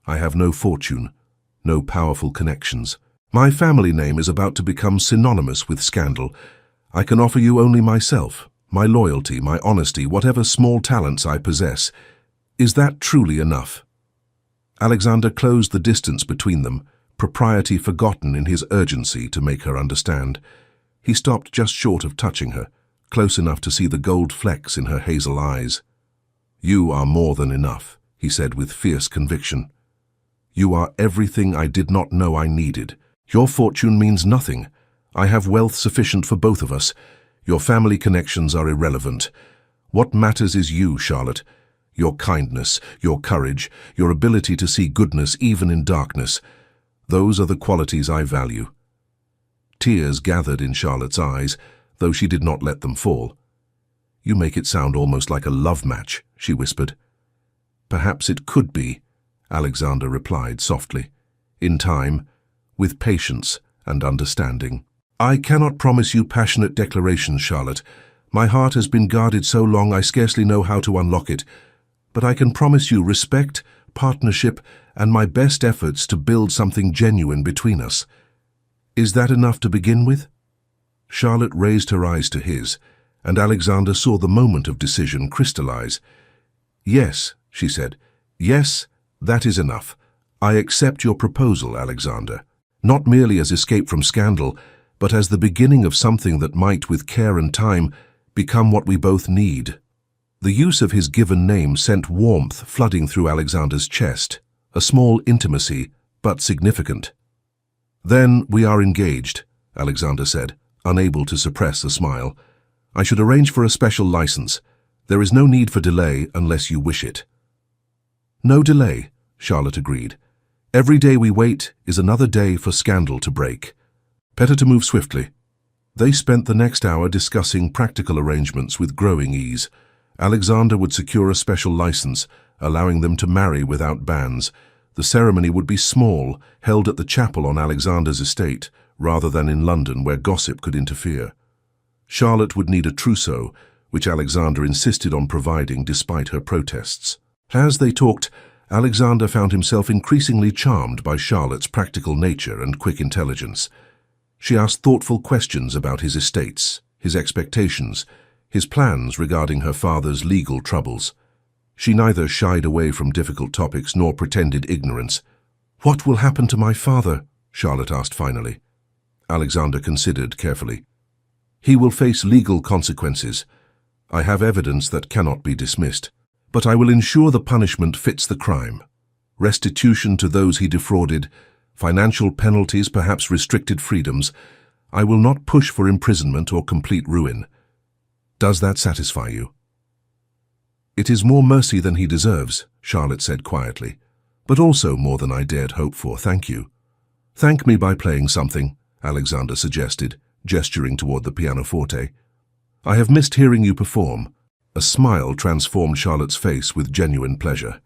"I have no fortune, no powerful connections. My family name is about to become synonymous with scandal. I can offer you only myself, my loyalty, my honesty, whatever small talents I possess. Is that truly enough?" Alexander closed the distance between them, propriety forgotten in his urgency to make her understand. He stopped just short of touching her, close enough to see the gold flecks in her hazel eyes. "You are more than enough," he said with fierce conviction. "You are everything I did not know I needed. Your fortune means nothing. I have wealth sufficient for both of us. Your family connections are irrelevant. What matters is you, Charlotte. Your kindness, your courage, your ability to see goodness even in darkness. Those are the qualities I value." Tears gathered in Charlotte's eyes, though she did not let them fall. "You make it sound almost like a love match," she whispered. "Perhaps it could be," Alexander replied softly. "In time, with patience and understanding. I cannot promise you passionate declarations, Charlotte. My heart has been guarded so long I scarcely know how to unlock it. But I can promise you respect, partnership, and my best efforts to build something genuine between us. Is that enough to begin with?" Charlotte raised her eyes to his, and Alexander saw the moment of decision crystallize. "Yes," she said. "Yes, that is enough. I accept your proposal, Alexander. Not merely as escape from scandal, but as the beginning of something that might, with care and time, become what we both need." The use of his given name sent warmth flooding through Alexander's chest, a small intimacy, but significant. "Then we are engaged," Alexander said, unable to suppress a smile. "I should arrange for a special license. There is no need for delay unless you wish it." "No delay," Charlotte agreed. "Every day we wait is another day for scandal to break. Better to move swiftly." They spent the next hour discussing practical arrangements with growing ease. Alexander would secure a special license, allowing them to marry without bans. The ceremony would be small, held at the chapel on Alexander's estate, rather than in London where gossip could interfere. Charlotte would need a trousseau, which Alexander insisted on providing despite her protests. As they talked, Alexander found himself increasingly charmed by Charlotte's practical nature and quick intelligence. She asked thoughtful questions about his estates, his expectations, his plans regarding her father's legal troubles. She neither shied away from difficult topics nor pretended ignorance. "What will happen to my father?" Charlotte asked finally. Alexander considered carefully. "He will face legal consequences. I have evidence that cannot be dismissed. But I will ensure the punishment fits the crime. Restitution to those he defrauded, financial penalties, perhaps restricted freedoms. I will not push for imprisonment or complete ruin. Does that satisfy you?" "It is more mercy than he deserves," Charlotte said quietly, "but also more than I dared hope for, thank you." "Thank me by playing something," Alexander suggested, gesturing toward the pianoforte. "I have missed hearing you perform." A smile transformed Charlotte's face with genuine pleasure.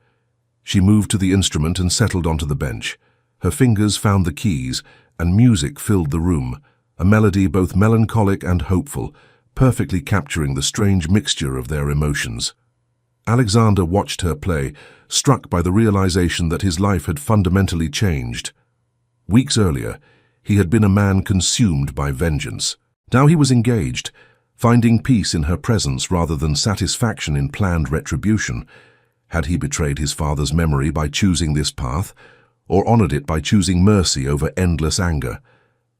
She moved to the instrument and settled onto the bench. Her fingers found the keys, and music filled the room, a melody both melancholic and hopeful, perfectly capturing the strange mixture of their emotions. Alexander watched her play, struck by the realization that his life had fundamentally changed. Weeks earlier, he had been a man consumed by vengeance. Now he was engaged, finding peace in her presence rather than satisfaction in planned retribution. Had he betrayed his father's memory by choosing this path, or honored it by choosing mercy over endless anger?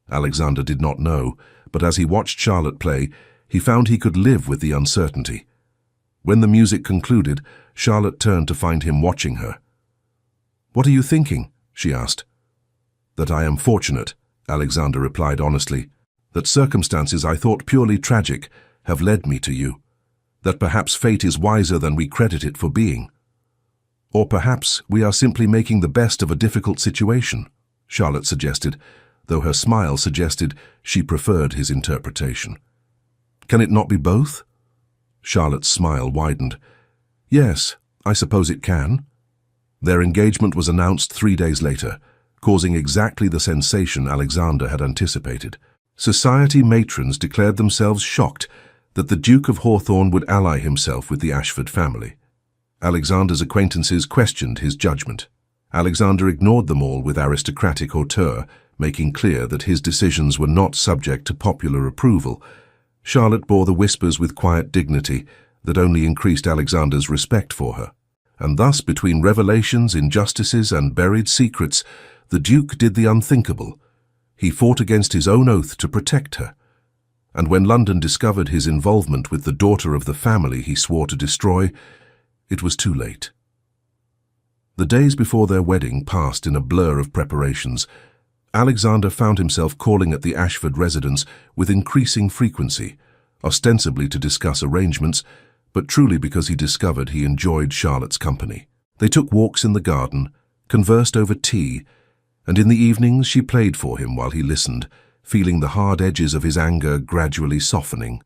Alexander did not know, but as he watched Charlotte play, he found he could live with the uncertainty. When the music concluded, Charlotte turned to find him watching her. "What are you thinking?" she asked. "That I am fortunate," Alexander replied honestly. "That circumstances I thought purely tragic have led me to you. That perhaps fate is wiser than we credit it for being. Or perhaps we are simply making the best of a difficult situation," Charlotte suggested, though her smile suggested she preferred his interpretation. "Can it not be both?" Charlotte's smile widened. "Yes, I suppose it can." Their engagement was announced 3 days later, causing exactly the sensation Alexander had anticipated. Society matrons declared themselves shocked that the Duke of Hawthorne would ally himself with the Ashford family. Alexander's acquaintances questioned his judgment. Alexander ignored them all with aristocratic hauteur, making clear that his decisions were not subject to popular approval. Charlotte bore the whispers with quiet dignity that only increased Alexander's respect for her. And thus, between revelations, injustices, and buried secrets, the Duke did the unthinkable. He fought against his own oath to protect her. And when London discovered his involvement with the daughter of the family he swore to destroy, it was too late. The days before their wedding passed in a blur of preparations. Alexander found himself calling at the Ashford residence with increasing frequency, ostensibly to discuss arrangements, but truly because he discovered he enjoyed Charlotte's company. They took walks in the garden, conversed over tea, and in the evenings she played for him while he listened, feeling the hard edges of his anger gradually softening.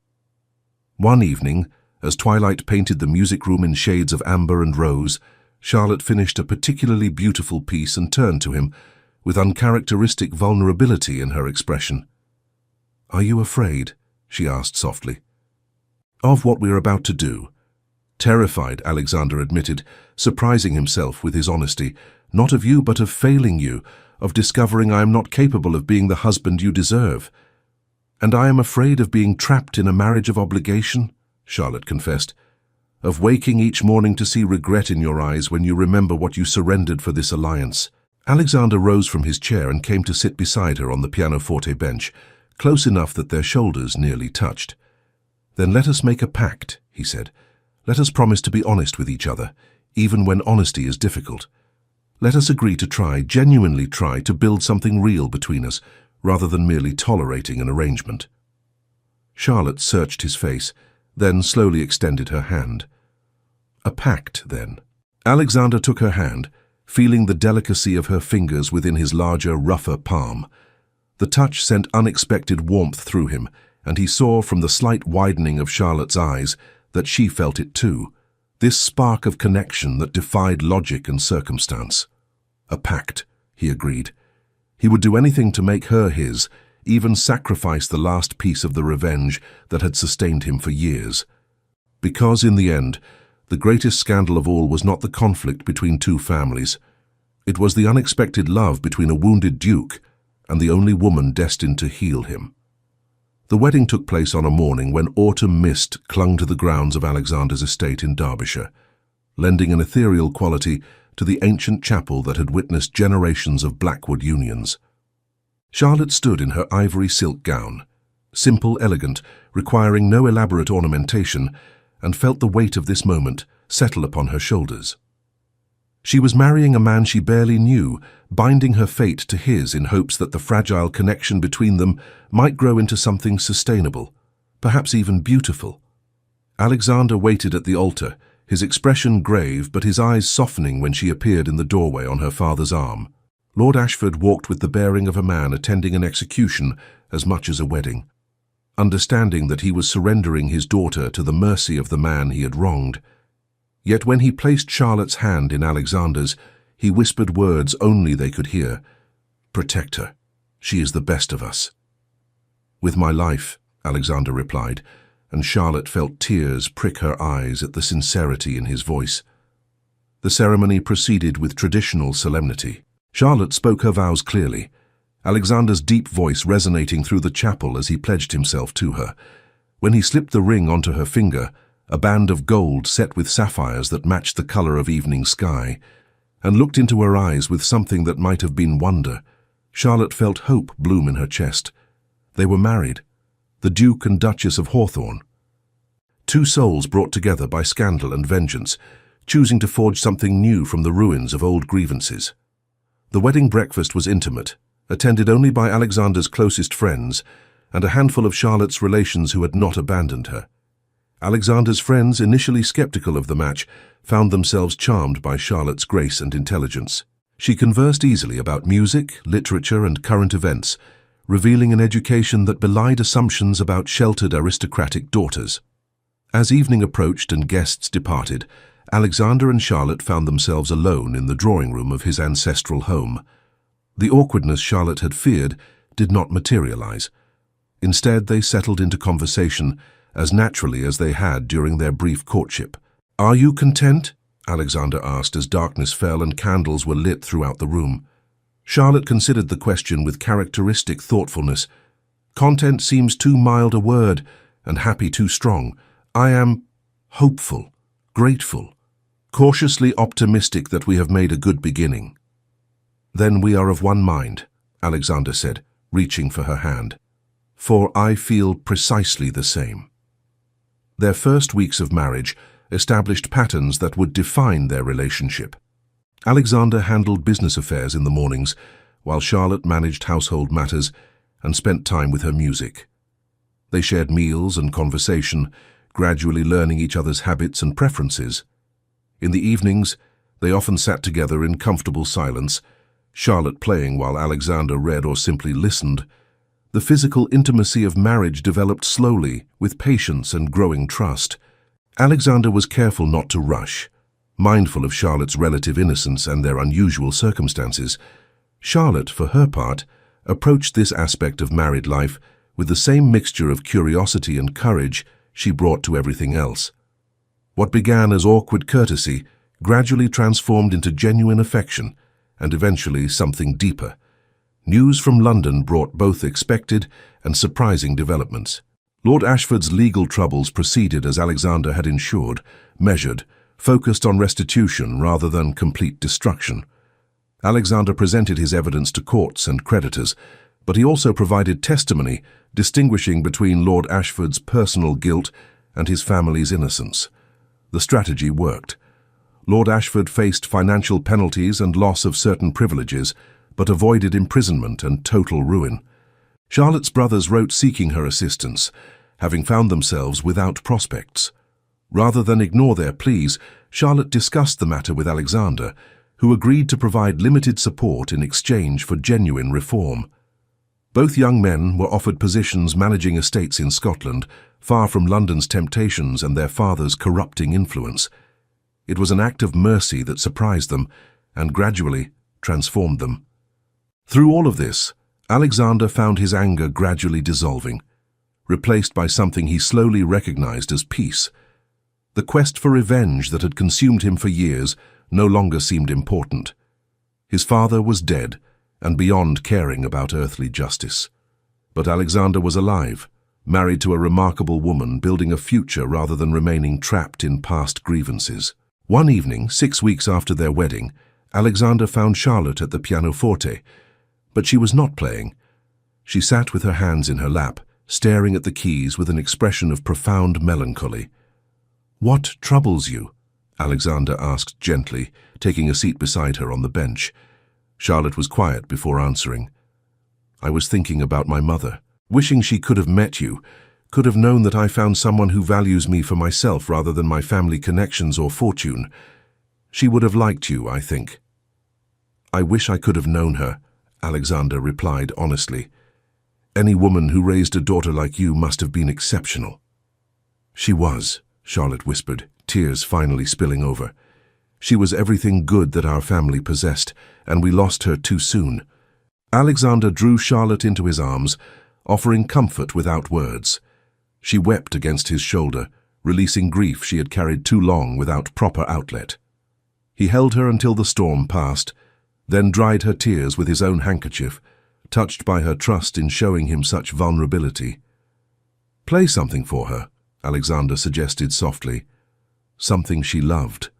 One evening, as twilight painted the music room in shades of amber and rose, Charlotte finished a particularly beautiful piece and turned to him, with uncharacteristic vulnerability in her expression. "Are you afraid?" she asked softly. "Of what we are about to do?" Terrified, Alexander admitted, surprising himself with his honesty. "Not of you, but of failing you, of discovering I am not capable of being the husband you deserve. And I am afraid of being trapped in a marriage of obligation," Charlotte confessed, "of waking each morning to see regret in your eyes when you remember what you surrendered for this alliance." Alexander rose from his chair and came to sit beside her on the pianoforte bench, close enough that their shoulders nearly touched. "Then let us make a pact," he said. "Let us promise to be honest with each other, even when honesty is difficult. Let us agree to try, genuinely try, to build something real between us, rather than merely tolerating an arrangement." Charlotte searched his face, then slowly extended her hand. "A pact, then." Alexander took her hand, feeling the delicacy of her fingers within his larger, rougher palm. The touch sent unexpected warmth through him, and he saw from the slight widening of Charlotte's eyes that she felt it too, this spark of connection that defied logic and circumstance. A pact, he agreed. He would do anything to make her his, even sacrifice the last piece of the revenge that had sustained him for years. Because in the end, the greatest scandal of all was not the conflict between two families. It was the unexpected love between a wounded duke and the only woman destined to heal him. The wedding took place on a morning when autumn mist clung to the grounds of Alexander's estate in Derbyshire, lending an ethereal quality to the ancient chapel that had witnessed generations of Blackwood unions. Charlotte stood in her ivory silk gown, simple, elegant, requiring no elaborate ornamentation, and felt the weight of this moment settle upon her shoulders. She was marrying a man she barely knew, binding her fate to his in hopes that the fragile connection between them might grow into something sustainable, perhaps even beautiful. Alexander waited at the altar, his expression grave but his eyes softening when she appeared in the doorway on her father's arm. Lord Ashford walked with the bearing of a man attending an execution as much as a wedding, understanding that he was surrendering his daughter to the mercy of the man he had wronged. Yet when he placed Charlotte's hand in Alexander's, he whispered words only they could hear. "Protect her. She is the best of us." "With my life," Alexander replied, and Charlotte felt tears prick her eyes at the sincerity in his voice. The ceremony proceeded with traditional solemnity. Charlotte spoke her vows clearly, Alexander's deep voice resonating through the chapel as he pledged himself to her. When he slipped the ring onto her finger, a band of gold set with sapphires that matched the color of evening sky, and looked into her eyes with something that might have been wonder, Charlotte felt hope bloom in her chest. They were married, the Duke and Duchess of Hawthorne. Two souls brought together by scandal and vengeance, choosing to forge something new from the ruins of old grievances. The wedding breakfast was intimate, attended only by Alexander's closest friends and a handful of Charlotte's relations who had not abandoned her. Alexander's friends, initially skeptical of the match, found themselves charmed by Charlotte's grace and intelligence. She conversed easily about music, literature, and current events, revealing an education that belied assumptions about sheltered aristocratic daughters. As evening approached and guests departed, Alexander and Charlotte found themselves alone in the drawing room of his ancestral home. The awkwardness Charlotte had feared did not materialize. Instead, they settled into conversation, as naturally as they had during their brief courtship. "Are you content?" Alexander asked as darkness fell and candles were lit throughout the room. Charlotte considered the question with characteristic thoughtfulness. "Content seems too mild a word, and happy too strong. I am hopeful, grateful, cautiously optimistic that we have made a good beginning." "Then we are of one mind," Alexander said, reaching for her hand. "For I feel precisely the same." Their first weeks of marriage established patterns that would define their relationship. Alexander handled business affairs in the mornings, while Charlotte managed household matters and spent time with her music. They shared meals and conversation, gradually learning each other's habits and preferences. In the evenings, they often sat together in comfortable silence, Charlotte playing while Alexander read or simply listened. The physical intimacy of marriage developed slowly, with patience and growing trust. Alexander was careful not to rush, mindful of Charlotte's relative innocence and their unusual circumstances. Charlotte, for her part, approached this aspect of married life with the same mixture of curiosity and courage she brought to everything else. What began as awkward courtesy gradually transformed into genuine affection and eventually something deeper. News from London brought both expected and surprising developments. Lord Ashford's legal troubles proceeded as Alexander had ensured, measured, focused on restitution rather than complete destruction. Alexander presented his evidence to courts and creditors, but he also provided testimony distinguishing between Lord Ashford's personal guilt and his family's innocence. The strategy worked. Lord Ashford faced financial penalties and loss of certain privileges, but avoided imprisonment and total ruin. Charlotte's brothers wrote seeking her assistance, having found themselves without prospects. Rather than ignore their pleas, Charlotte discussed the matter with Alexander, who agreed to provide limited support in exchange for genuine reform. Both young men were offered positions managing estates in Scotland, far from London's temptations and their father's corrupting influence. It was an act of mercy that surprised them and gradually transformed them. Through all of this, Alexander found his anger gradually dissolving, replaced by something he slowly recognized as peace. The quest for revenge that had consumed him for years no longer seemed important. His father was dead and beyond caring about earthly justice. But Alexander was alive, married to a remarkable woman, building a future rather than remaining trapped in past grievances. One evening, 6 weeks after their wedding, Alexander found Charlotte at the pianoforte, but she was not playing. She sat with her hands in her lap, staring at the keys with an expression of profound melancholy. "What troubles you?" Alexander asked gently, taking a seat beside her on the bench. Charlotte was quiet before answering. "I was thinking about my mother, wishing she could have met you, could have known that I found someone who values me for myself rather than my family connections or fortune. She would have liked you, I think." "I wish I could have known her," Alexander replied honestly. "Any woman who raised a daughter like you must have been exceptional." "She was," Charlotte whispered, tears finally spilling over. "She was everything good that our family possessed, and we lost her too soon." Alexander drew Charlotte into his arms, offering comfort without words. She wept against his shoulder, releasing grief she had carried too long without proper outlet. He held her until the storm passed, then dried her tears with his own handkerchief, touched by her trust in showing him such vulnerability. "Play something for her," Alexander suggested softly. "Something she loved."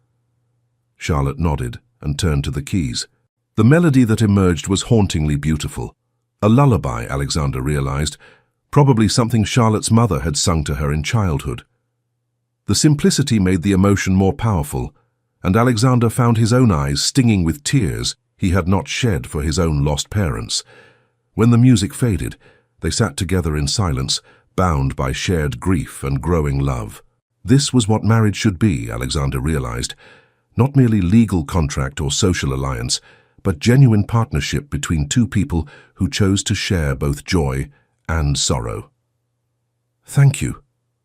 Charlotte nodded and turned to the keys. The melody that emerged was hauntingly beautiful. A lullaby, Alexander realized, probably something Charlotte's mother had sung to her in childhood. The simplicity made the emotion more powerful, and Alexander found his own eyes stinging with tears he had not shed for his own lost parents. When the music faded, they sat together in silence, bound by shared grief and growing love. This was what marriage should be, Alexander realized, not merely legal contract or social alliance, but genuine partnership between two people who chose to share both joy and sorrow. "Thank you,"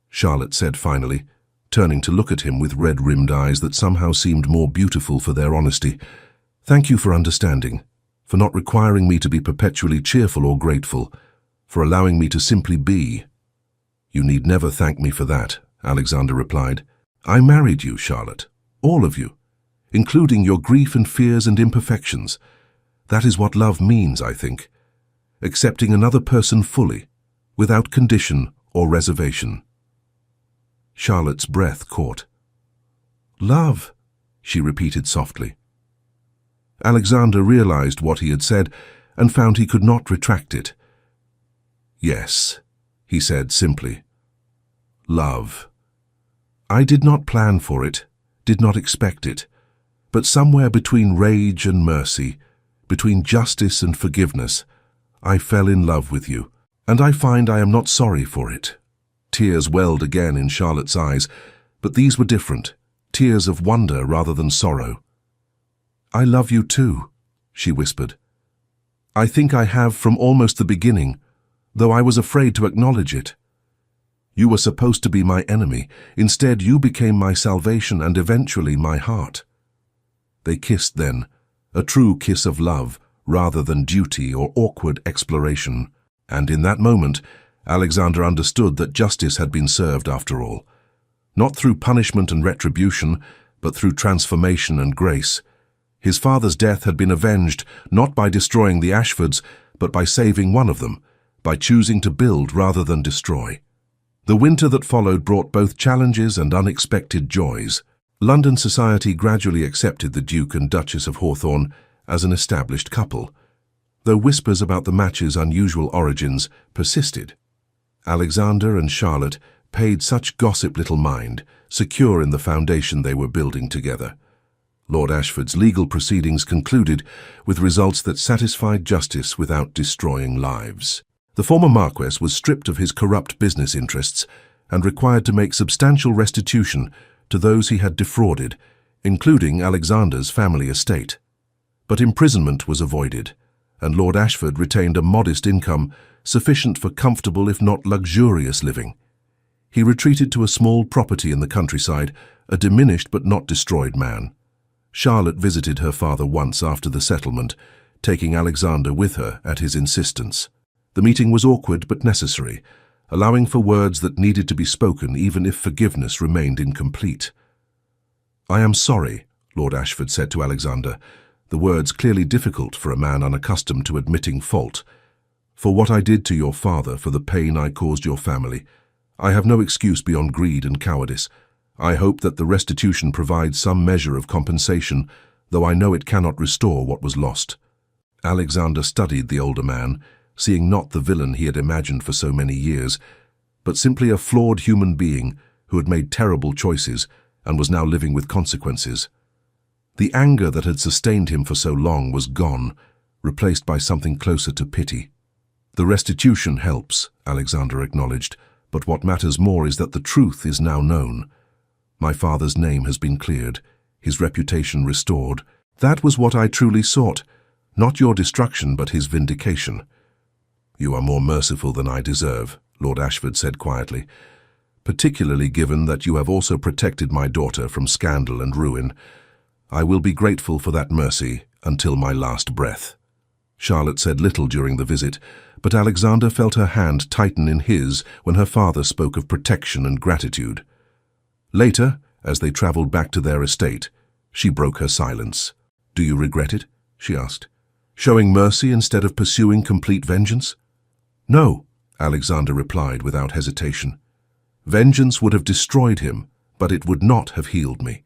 Charlotte said finally, turning to look at him with red-rimmed eyes that somehow seemed more beautiful for their honesty. "Thank you for understanding, for not requiring me to be perpetually cheerful or grateful, for allowing me to simply be. "You need never thank me for that," Alexander replied. "I married you, Charlotte. All of you, including your grief and fears and imperfections. That is what love means, I think. Accepting another person fully, without condition or reservation." Charlotte's breath caught. "Love," she repeated softly. Alexander realized what he had said and found he could not retract it. "Yes," he said simply. "Love. I did not plan for it, did not expect it, but somewhere between rage and mercy, between justice and forgiveness, I fell in love with you, and I find I am not sorry for it." Tears welled again in Charlotte's eyes, but these were different, tears of wonder rather than sorrow. "I love you too," she whispered. "I think I have from almost the beginning, though I was afraid to acknowledge it. You were supposed to be my enemy. Instead, you became my salvation and eventually my heart." They kissed then, a true kiss of love rather than duty or awkward exploration. And in that moment, Alexander understood that justice had been served after all. Not through punishment and retribution, but through transformation and grace. His father's death had been avenged not by destroying the Ashfords, but by saving one of them, by choosing to build rather than destroy. The winter that followed brought both challenges and unexpected joys. London society gradually accepted the Duke and Duchess of Hawthorne as an established couple, though whispers about the match's unusual origins persisted. Alexander and Charlotte paid such gossip little mind, secure in the foundation they were building together. Lord Ashford's legal proceedings concluded with results that satisfied justice without destroying lives. The former Marquess was stripped of his corrupt business interests and required to make substantial restitution to those he had defrauded, including Alexander's family estate. But imprisonment was avoided, and Lord Ashford retained a modest income sufficient for comfortable if not luxurious living. He retreated to a small property in the countryside, a diminished but not destroyed man. Charlotte visited her father once after the settlement, taking Alexander with her at his insistence. The meeting was awkward but necessary, allowing for words that needed to be spoken even if forgiveness remained incomplete. "I am sorry," Lord Ashford said to Alexander, the words clearly difficult for a man unaccustomed to admitting fault. "For what I did to your father, for the pain I caused your family. I have no excuse beyond greed and cowardice. I hope that the restitution provides some measure of compensation, though I know it cannot restore what was lost." Alexander studied the older man, seeing not the villain he had imagined for so many years, but simply a flawed human being who had made terrible choices and was now living with consequences. The anger that had sustained him for so long was gone, replaced by something closer to pity. "The restitution helps," Alexander acknowledged, "but what matters more is that the truth is now known. My father's name has been cleared, his reputation restored. That was what I truly sought, not your destruction but his vindication." "You are more merciful than I deserve," Lord Ashford said quietly, "particularly given that you have also protected my daughter from scandal and ruin. I will be grateful for that mercy until my last breath." Charlotte said little during the visit, but Alexander felt her hand tighten in his when her father spoke of protection and gratitude. Later, as they travelled back to their estate, she broke her silence. "Do you regret it?" she asked. "Showing mercy instead of pursuing complete vengeance?" "No," Alexander replied without hesitation. "Vengeance would have destroyed him, but it would not have healed me.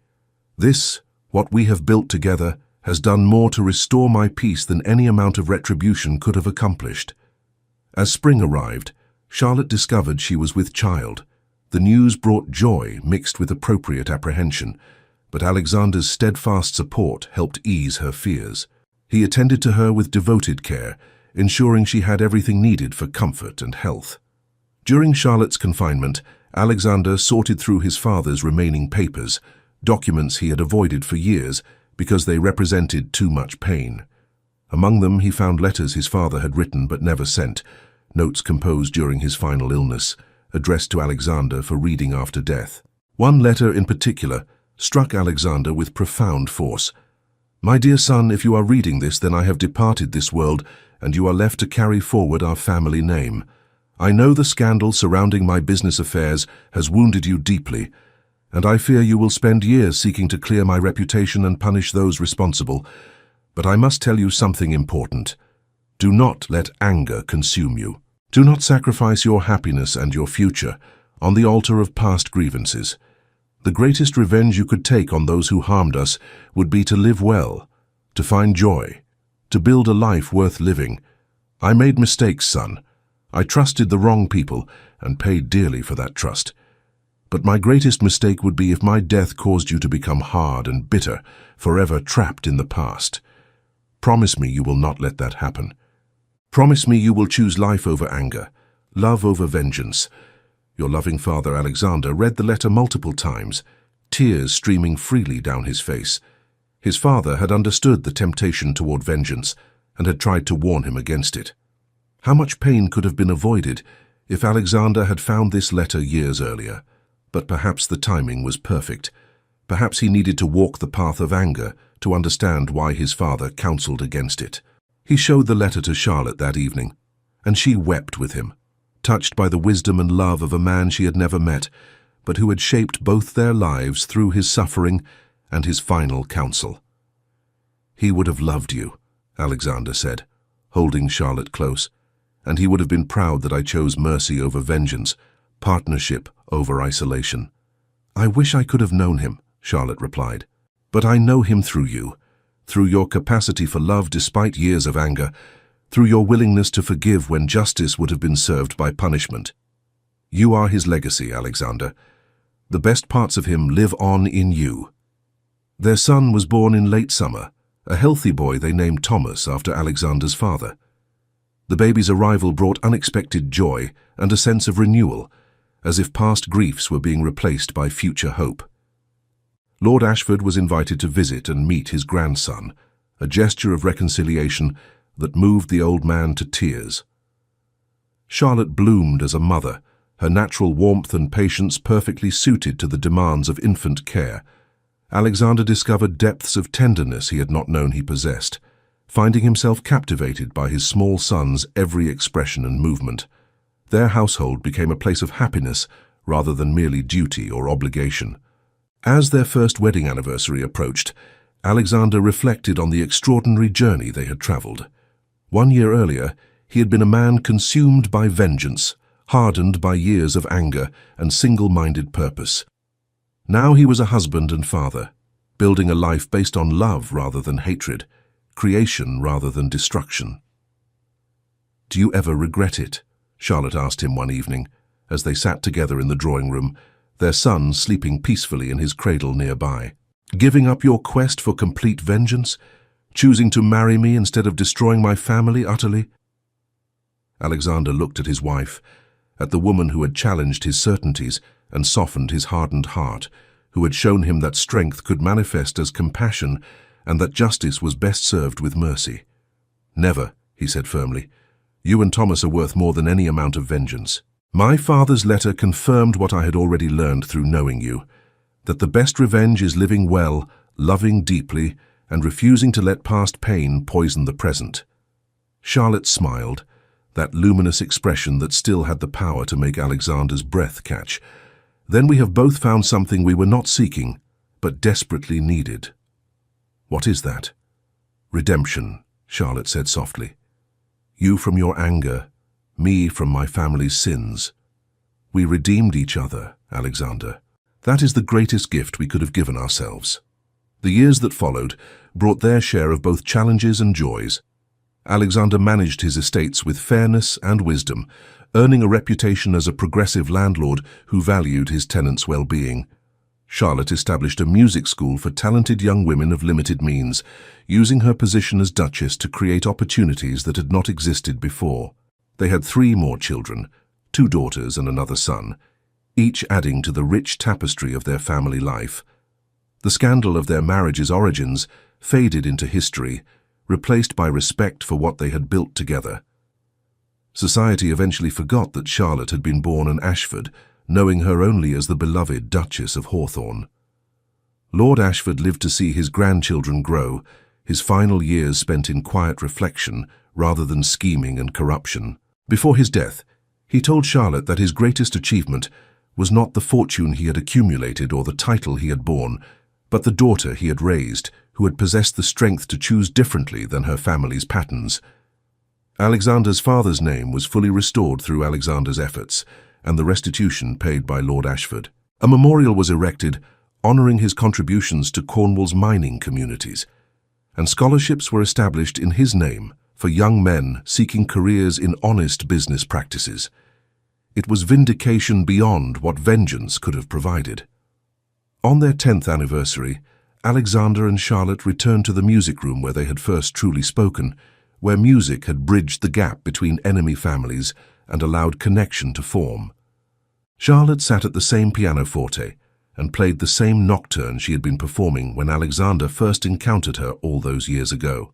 This, what we have built together, has done more to restore my peace than any amount of retribution could have accomplished." As spring arrived, Charlotte discovered she was with child. The news brought joy mixed with appropriate apprehension, but Alexander's steadfast support helped ease her fears. He attended to her with devoted care, ensuring she had everything needed for comfort and health. During Charlotte's confinement, Alexander sorted through his father's remaining papers, documents he had avoided for years because they represented too much pain. Among them he found letters his father had written but never sent, notes composed during his final illness, addressed to Alexander for reading after death. One letter in particular struck Alexander with profound force. "My dear son, if you are reading this, then I have departed this world, and you are left to carry forward our family name. I know the scandal surrounding my business affairs has wounded you deeply, and I fear you will spend years seeking to clear my reputation and punish those responsible. But I must tell you something important. Do not let anger consume you. Do not sacrifice your happiness and your future on the altar of past grievances. The greatest revenge you could take on those who harmed us would be to live well, to find joy, to build a life worth living. I made mistakes, son. I trusted the wrong people and paid dearly for that trust. But my greatest mistake would be if my death caused you to become hard and bitter, forever trapped in the past. Promise me you will not let that happen. Promise me you will choose life over anger, love over vengeance. Your loving father, Alexander, read the letter multiple times, tears streaming freely down his face. His father had understood the temptation toward vengeance and had tried to warn him against it. How much pain could have been avoided if Alexander had found this letter years earlier? But perhaps the timing was perfect. Perhaps he needed to walk the path of anger to understand why his father counseled against it. He showed the letter to Charlotte that evening, and she wept with him, touched by the wisdom and love of a man she had never met, but who had shaped both their lives through his suffering and his final counsel. "He would have loved you," Alexander said, holding Charlotte close, "and he would have been proud that I chose mercy over vengeance, partnership over isolation." "I wish I could have known him," Charlotte replied. "But I know him through you, through your capacity for love despite years of anger, through your willingness to forgive when justice would have been served by punishment. You are his legacy, Alexander. The best parts of him live on in you." Their son was born in late summer, a healthy boy they named Thomas after Alexander's father. The baby's arrival brought unexpected joy and a sense of renewal, as if past griefs were being replaced by future hope. Lord Ashford was invited to visit and meet his grandson, a gesture of reconciliation that moved the old man to tears. Charlotte bloomed as a mother, her natural warmth and patience perfectly suited to the demands of infant care. Alexander discovered depths of tenderness he had not known he possessed, finding himself captivated by his small son's every expression and movement. Their household became a place of happiness rather than merely duty or obligation. As their first wedding anniversary approached, Alexander reflected on the extraordinary journey they had traveled. 1 year earlier, he had been a man consumed by vengeance, hardened by years of anger and single-minded purpose. Now he was a husband and father, building a life based on love rather than hatred, creation rather than destruction. "Do you ever regret it?" Charlotte asked him one evening, as they sat together in the drawing room, their son sleeping peacefully in his cradle nearby. "Giving up your quest for complete vengeance? Choosing to marry me instead of destroying my family utterly?" Alexander looked at his wife, at the woman who had challenged his certainties and softened his hardened heart, who had shown him that strength could manifest as compassion and that justice was best served with mercy. "Never," he said firmly. "You and Thomas are worth more than any amount of vengeance. My father's letter confirmed what I had already learned through knowing you, that the best revenge is living well, loving deeply, and refusing to let past pain poison the present." Charlotte smiled, that luminous expression that still had the power to make Alexander's breath catch. "Then we have both found something we were not seeking, but desperately needed." "What is that?" "Redemption," Charlotte said softly. "You from your anger, me from my family's sins. We redeemed each other, Alexander. That is the greatest gift we could have given ourselves." The years that followed brought their share of both challenges and joys. Alexander managed his estates with fairness and wisdom, earning a reputation as a progressive landlord who valued his tenants' well-being. Charlotte established a music school for talented young women of limited means, using her position as Duchess to create opportunities that had not existed before. They had 3 more children, 2 daughters and another son, each adding to the rich tapestry of their family life. The scandal of their marriage's origins faded into history, replaced by respect for what they had built together. Society eventually forgot that Charlotte had been born an Ashford, knowing her only as the beloved Duchess of Hawthorne. Lord Ashford lived to see his grandchildren grow, his final years spent in quiet reflection rather than scheming and corruption. Before his death, He told Charlotte that his greatest achievement was not the fortune he had accumulated or the title he had borne, but the daughter he had raised, who had possessed the strength to choose differently than her family's patterns. Alexander's father's name was fully restored through Alexander's efforts, and the restitution paid by Lord Ashford. A memorial was erected, honouring his contributions to Cornwall's mining communities, and scholarships were established in his name for young men seeking careers in honest business practices. It was vindication beyond what vengeance could have provided. On their 10th anniversary, Alexander and Charlotte returned to the music room where they had first truly spoken, where music had bridged the gap between enemy families and allowed connection to form. Charlotte sat at the same pianoforte and played the same nocturne she had been performing when Alexander first encountered her all those years ago.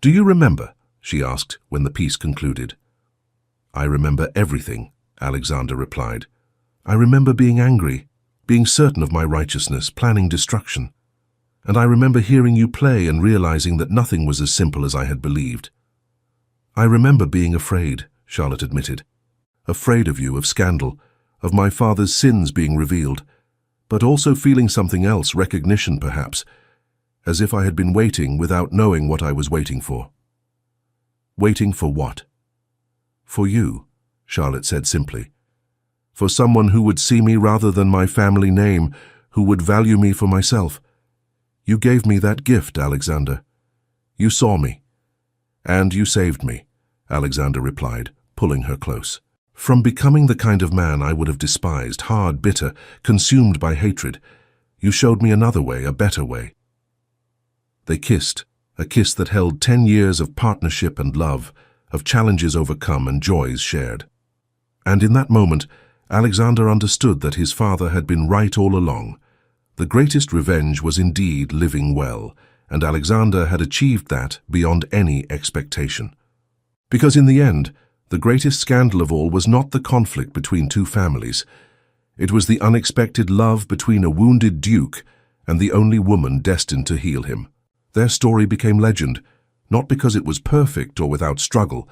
"Do you remember?" she asked when the piece concluded. "I remember everything," Alexander replied. "I remember being angry, being certain of my righteousness, planning destruction. And I remember hearing you play and realizing that nothing was as simple as I had believed. I remember being afraid," Charlotte admitted. "Afraid of you, of scandal, of my father's sins being revealed, but also feeling something else, recognition perhaps, as if I had been waiting without knowing what I was waiting for." "Waiting for what?" "For you," Charlotte said simply. "For someone who would see me rather than my family name, who would value me for myself. You gave me that gift, Alexander. You saw me. And you saved me," Alexander replied, pulling her close. "From becoming the kind of man I would have despised, hard, bitter, consumed by hatred, you showed me another way, a better way." They kissed, a kiss that held 10 years of partnership and love, of challenges overcome and joys shared. And in that moment, Alexander understood that his father had been right all along. The greatest revenge was indeed living well, and Alexander had achieved that beyond any expectation. Because in the end, the greatest scandal of all was not the conflict between two families. It was the unexpected love between a wounded duke and the only woman destined to heal him. Their story became legend, not because it was perfect or without struggle,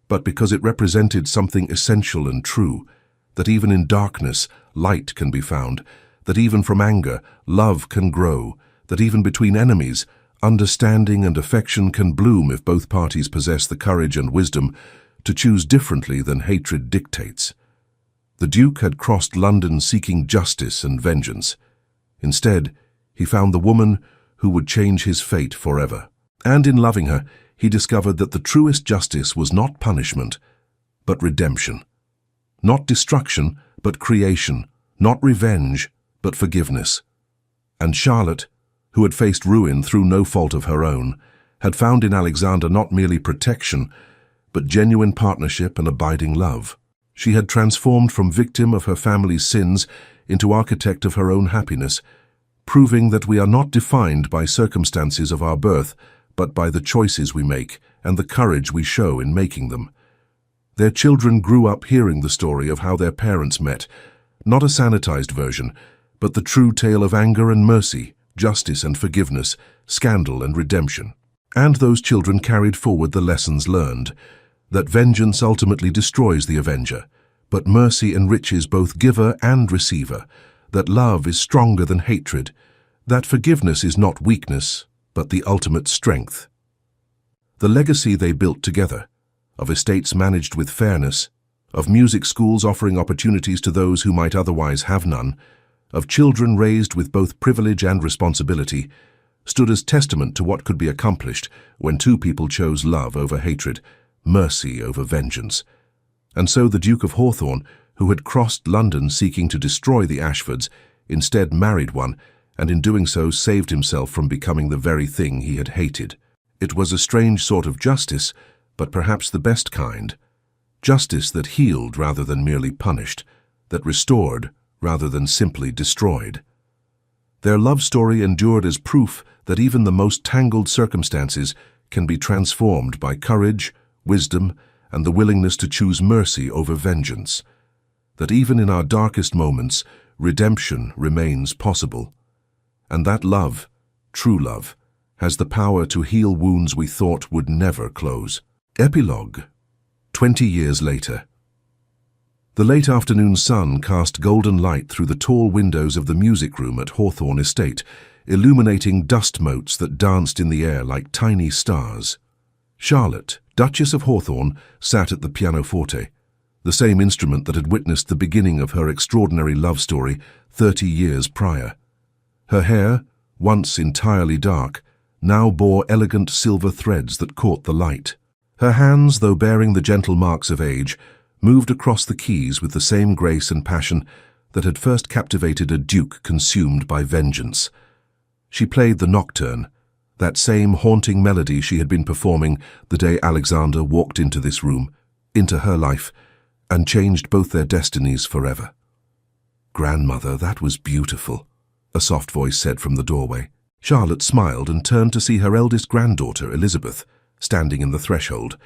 but because it represented something essential and true, that even in darkness, light can be found, that even from anger, love can grow, that even between enemies, understanding and affection can bloom if both parties possess the courage and wisdom to choose differently than hatred dictates. The Duke had crossed London seeking justice and vengeance. Instead, he found the woman who would change his fate forever. And in loving her, he discovered that the truest justice was not punishment, but redemption. Not destruction, but creation. Not revenge, but forgiveness. And Charlotte, who had faced ruin through no fault of her own, had found in Alexander not merely protection, but genuine partnership and abiding love. She had transformed from victim of her family's sins into architect of her own happiness, proving that we are not defined by circumstances of our birth, but by the choices we make and the courage we show in making them. Their children grew up hearing the story of how their parents met, not a sanitized version, but the true tale of anger and mercy, justice and forgiveness, scandal and redemption. And those children carried forward the lessons learned, that vengeance ultimately destroys the avenger, but mercy enriches both giver and receiver, that love is stronger than hatred, that forgiveness is not weakness, but the ultimate strength. The legacy they built together, of estates managed with fairness, of music schools offering opportunities to those who might otherwise have none, of children raised with both privilege and responsibility, stood as testament to what could be accomplished when two people chose love over hatred, mercy over vengeance. And so the Duke of Hawthorne, who had crossed London seeking to destroy the Ashfords, instead married one, and in doing so saved himself from becoming the very thing he had hated. It was a strange sort of justice, but perhaps the best kind. Justice that healed rather than merely punished, that restored rather than simply destroyed. Their love story endured as proof that even the most tangled circumstances can be transformed by courage, wisdom, and the willingness to choose mercy over vengeance. That even in our darkest moments, redemption remains possible. And that love, true love, has the power to heal wounds we thought would never close. Epilogue. 20 years later. The late afternoon sun cast golden light through the tall windows of the music room at Hawthorne Estate, illuminating dust motes that danced in the air like tiny stars. Charlotte, Duchess of Hawthorne, sat at the pianoforte, the same instrument that had witnessed the beginning of her extraordinary love story 30 years prior. Her hair, once entirely dark, now bore elegant silver threads that caught the light. Her hands, though bearing the gentle marks of age, moved across the keys with the same grace and passion that had first captivated a duke consumed by vengeance. She played the nocturne, that same haunting melody she had been performing the day Alexander walked into this room, into her life, and changed both their destinies forever. "Grandmother, that was beautiful," a soft voice said from the doorway. Charlotte smiled and turned to see her eldest granddaughter, Elizabeth, standing in the threshold.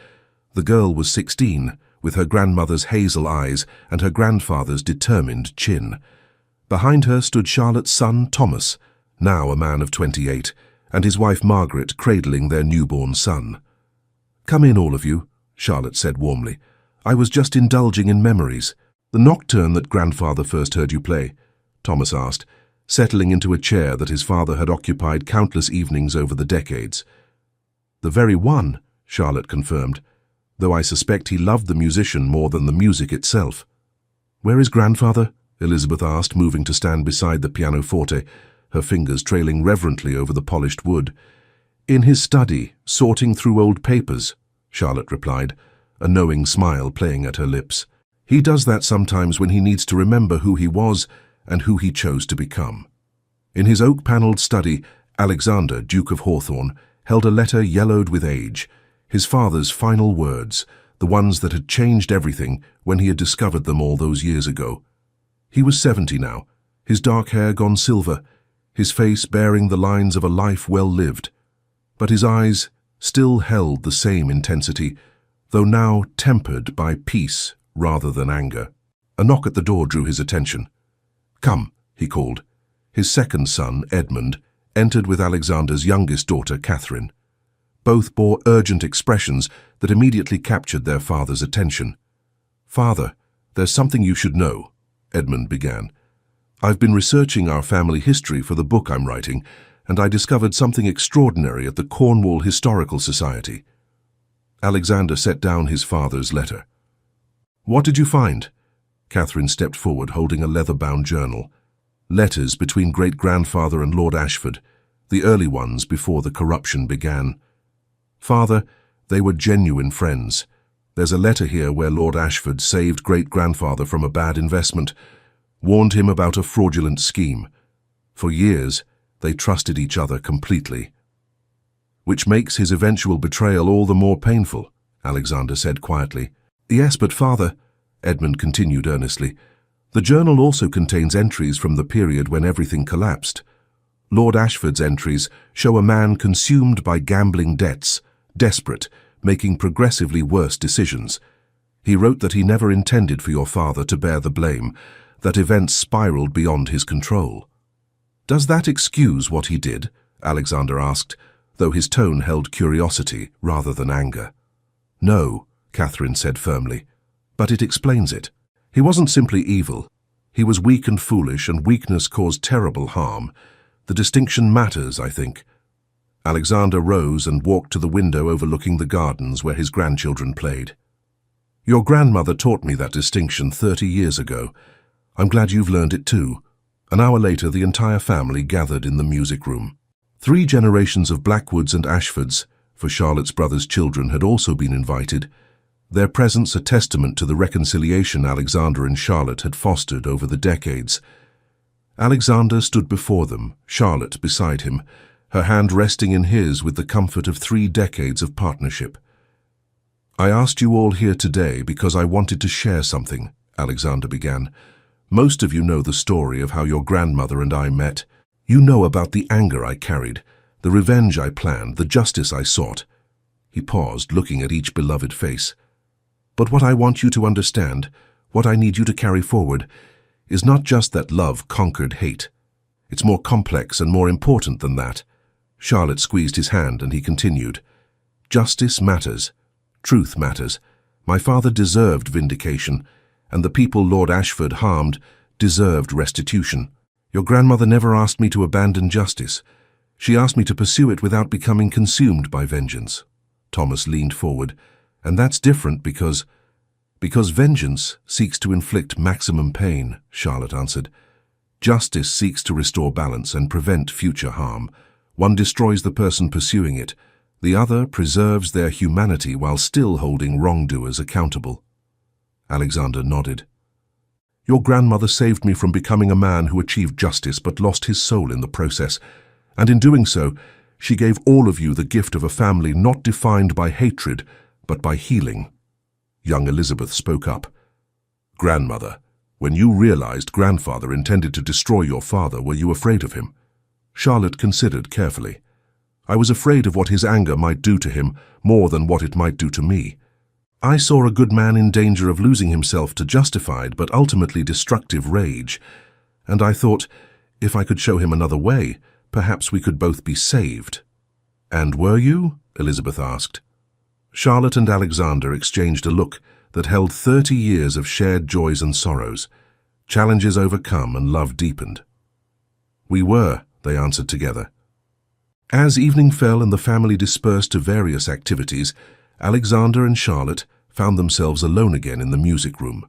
The girl was 16, with her grandmother's hazel eyes and her grandfather's determined chin. Behind her stood Charlotte's son, Thomas, now a man of 28, and his wife Margaret cradling their newborn son. "Come in, all of you," Charlotte said warmly. "I was just indulging in memories." "The nocturne that grandfather first heard you play?" Thomas asked, settling into a chair that his father had occupied countless evenings over the decades. "The very one," Charlotte confirmed, though I suspect he loved the musician more than the music itself. "Where is grandfather?" Elizabeth asked, moving to stand beside the pianoforte, her fingers trailing reverently over the polished wood. "In his study, sorting through old papers," Charlotte replied, a knowing smile playing at her lips. "He does that sometimes when he needs to remember who he was and who he chose to become." In his oak-panelled study, Alexander, Duke of Hawthorne, held a letter yellowed with age, his father's final words, the ones that had changed everything when he had discovered them all those years ago. He was 70 now, his dark hair gone silver, his face bearing the lines of a life well lived, but his eyes still held the same intensity, though now tempered by peace rather than anger. A knock at the door drew his attention. "Come," he called. His second son, Edmund, entered with Alexander's youngest daughter, Catherine. Both bore urgent expressions that immediately captured their father's attention. "Father, there's something you should know," Edmund began. "I've been researching our family history for the book I'm writing, and I discovered something extraordinary at the Cornwall Historical Society." Alexander set down his father's letter. "What did you find?" Catherine stepped forward, holding a leather-bound journal. Letters between great-grandfather and Lord Ashford, the early ones before the corruption began. "Father, they were genuine friends. There's a letter here where Lord Ashford saved great-grandfather from a bad investment, warned him about a fraudulent scheme. For years, they trusted each other completely." "Which makes his eventual betrayal all the more painful," Alexander said quietly. "Yes, but father," Edmund continued earnestly, "the journal also contains entries from the period when everything collapsed. Lord Ashford's entries show a man consumed by gambling debts, desperate, making progressively worse decisions. He wrote that he never intended for your father to bear the blame, that events spiraled beyond his control." "Does that excuse what he did?" Alexander asked, though his tone held curiosity rather than anger. "No," Catherine said firmly, "but it explains it. He wasn't simply evil. He was weak and foolish, and weakness caused terrible harm. The distinction matters, I think." Alexander rose and walked to the window overlooking the gardens where his grandchildren played. "Your grandmother taught me that distinction 30 years ago. I'm glad you've learned it too." An hour later, the entire family gathered in the music room. 3 generations of Blackwoods and Ashfords, for Charlotte's brother's children, had also been invited, their presence a testament to the reconciliation Alexander and Charlotte had fostered over the decades. Alexander stood before them, Charlotte beside him, her hand resting in his with the comfort of 3 decades of partnership. "I asked you all here today because I wanted to share something," Alexander began. "Most of you know the story of how your grandmother and I met. You know about the anger I carried, the revenge I planned, the justice I sought." He paused, looking at each beloved face. "But what I want you to understand, what I need you to carry forward, is not just that love conquered hate. It's more complex and more important than that." Charlotte squeezed his hand and he continued. "Justice matters. Truth matters. My father deserved vindication, and the people Lord Ashford harmed deserved restitution. Your grandmother never asked me to abandon justice. She asked me to pursue it without becoming consumed by vengeance. Thomas leaned forward. And that's different because vengeance seeks to inflict maximum pain, Charlotte answered. Justice seeks to restore balance and prevent future harm. One destroys the person pursuing it. The other preserves their humanity while still holding wrongdoers accountable. Alexander nodded. Your grandmother saved me from becoming a man who achieved justice but lost his soul in the process. And in doing so, she gave all of you the gift of a family not defined by hatred, but by healing. Young Elizabeth spoke up. Grandmother, when you realized grandfather intended to destroy your father, were you afraid of him? Charlotte considered carefully. I was afraid of what his anger might do to him more than what it might do to me. I saw a good man in danger of losing himself to justified but ultimately destructive rage, and I thought, if I could show him another way, perhaps we could both be saved. And were you? Elizabeth asked. Charlotte and Alexander exchanged a look that held 30 years of shared joys and sorrows, challenges overcome and love deepened. We were, they answered together. As evening fell and the family dispersed to various activities, Alexander and Charlotte found themselves alone again in the music room.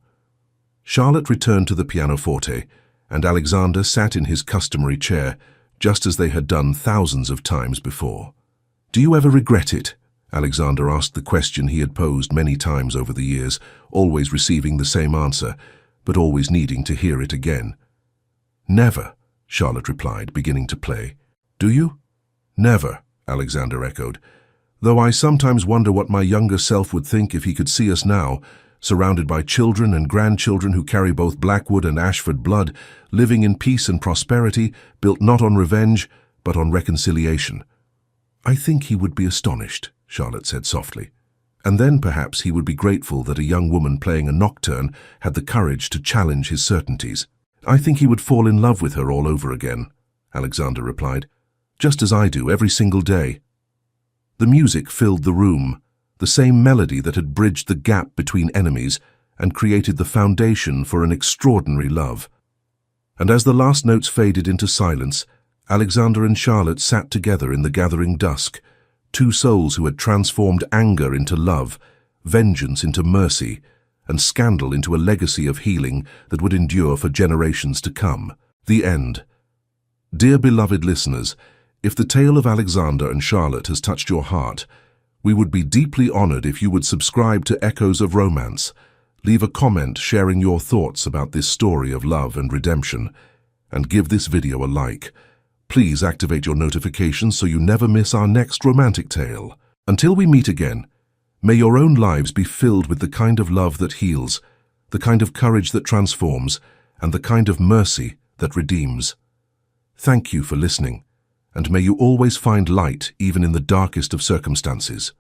Charlotte returned to the pianoforte, and Alexander sat in his customary chair, just as they had done thousands of times before. Do you ever regret it? Alexander asked the question he had posed many times over the years, always receiving the same answer, but always needing to hear it again. Never, Charlotte replied, beginning to play. Do you? Never, Alexander echoed, though I sometimes wonder what my younger self would think if he could see us now, surrounded by children and grandchildren who carry both Blackwood and Ashford blood, living in peace and prosperity, built not on revenge, but on reconciliation. I think he would be astonished, Charlotte said softly. And then perhaps he would be grateful that a young woman playing a nocturne had the courage to challenge his certainties. I think he would fall in love with her all over again, Alexander replied, just as I do every single day. The music filled the room, the same melody that had bridged the gap between enemies and created the foundation for an extraordinary love. And as the last notes faded into silence, Alexander and Charlotte sat together in the gathering dusk, two souls who had transformed anger into love, vengeance into mercy, and scandal into a legacy of healing that would endure for generations to come. The end. Dear beloved listeners, if the tale of Alexander and Charlotte has touched your heart, we would be deeply honored if you would subscribe to Echoes of Romance, leave a comment sharing your thoughts about this story of love and redemption, and give this video a like. Please activate your notifications so you never miss our next romantic tale. Until we meet again, may your own lives be filled with the kind of love that heals, the kind of courage that transforms, and the kind of mercy that redeems. Thank you for listening, and may you always find light even in the darkest of circumstances.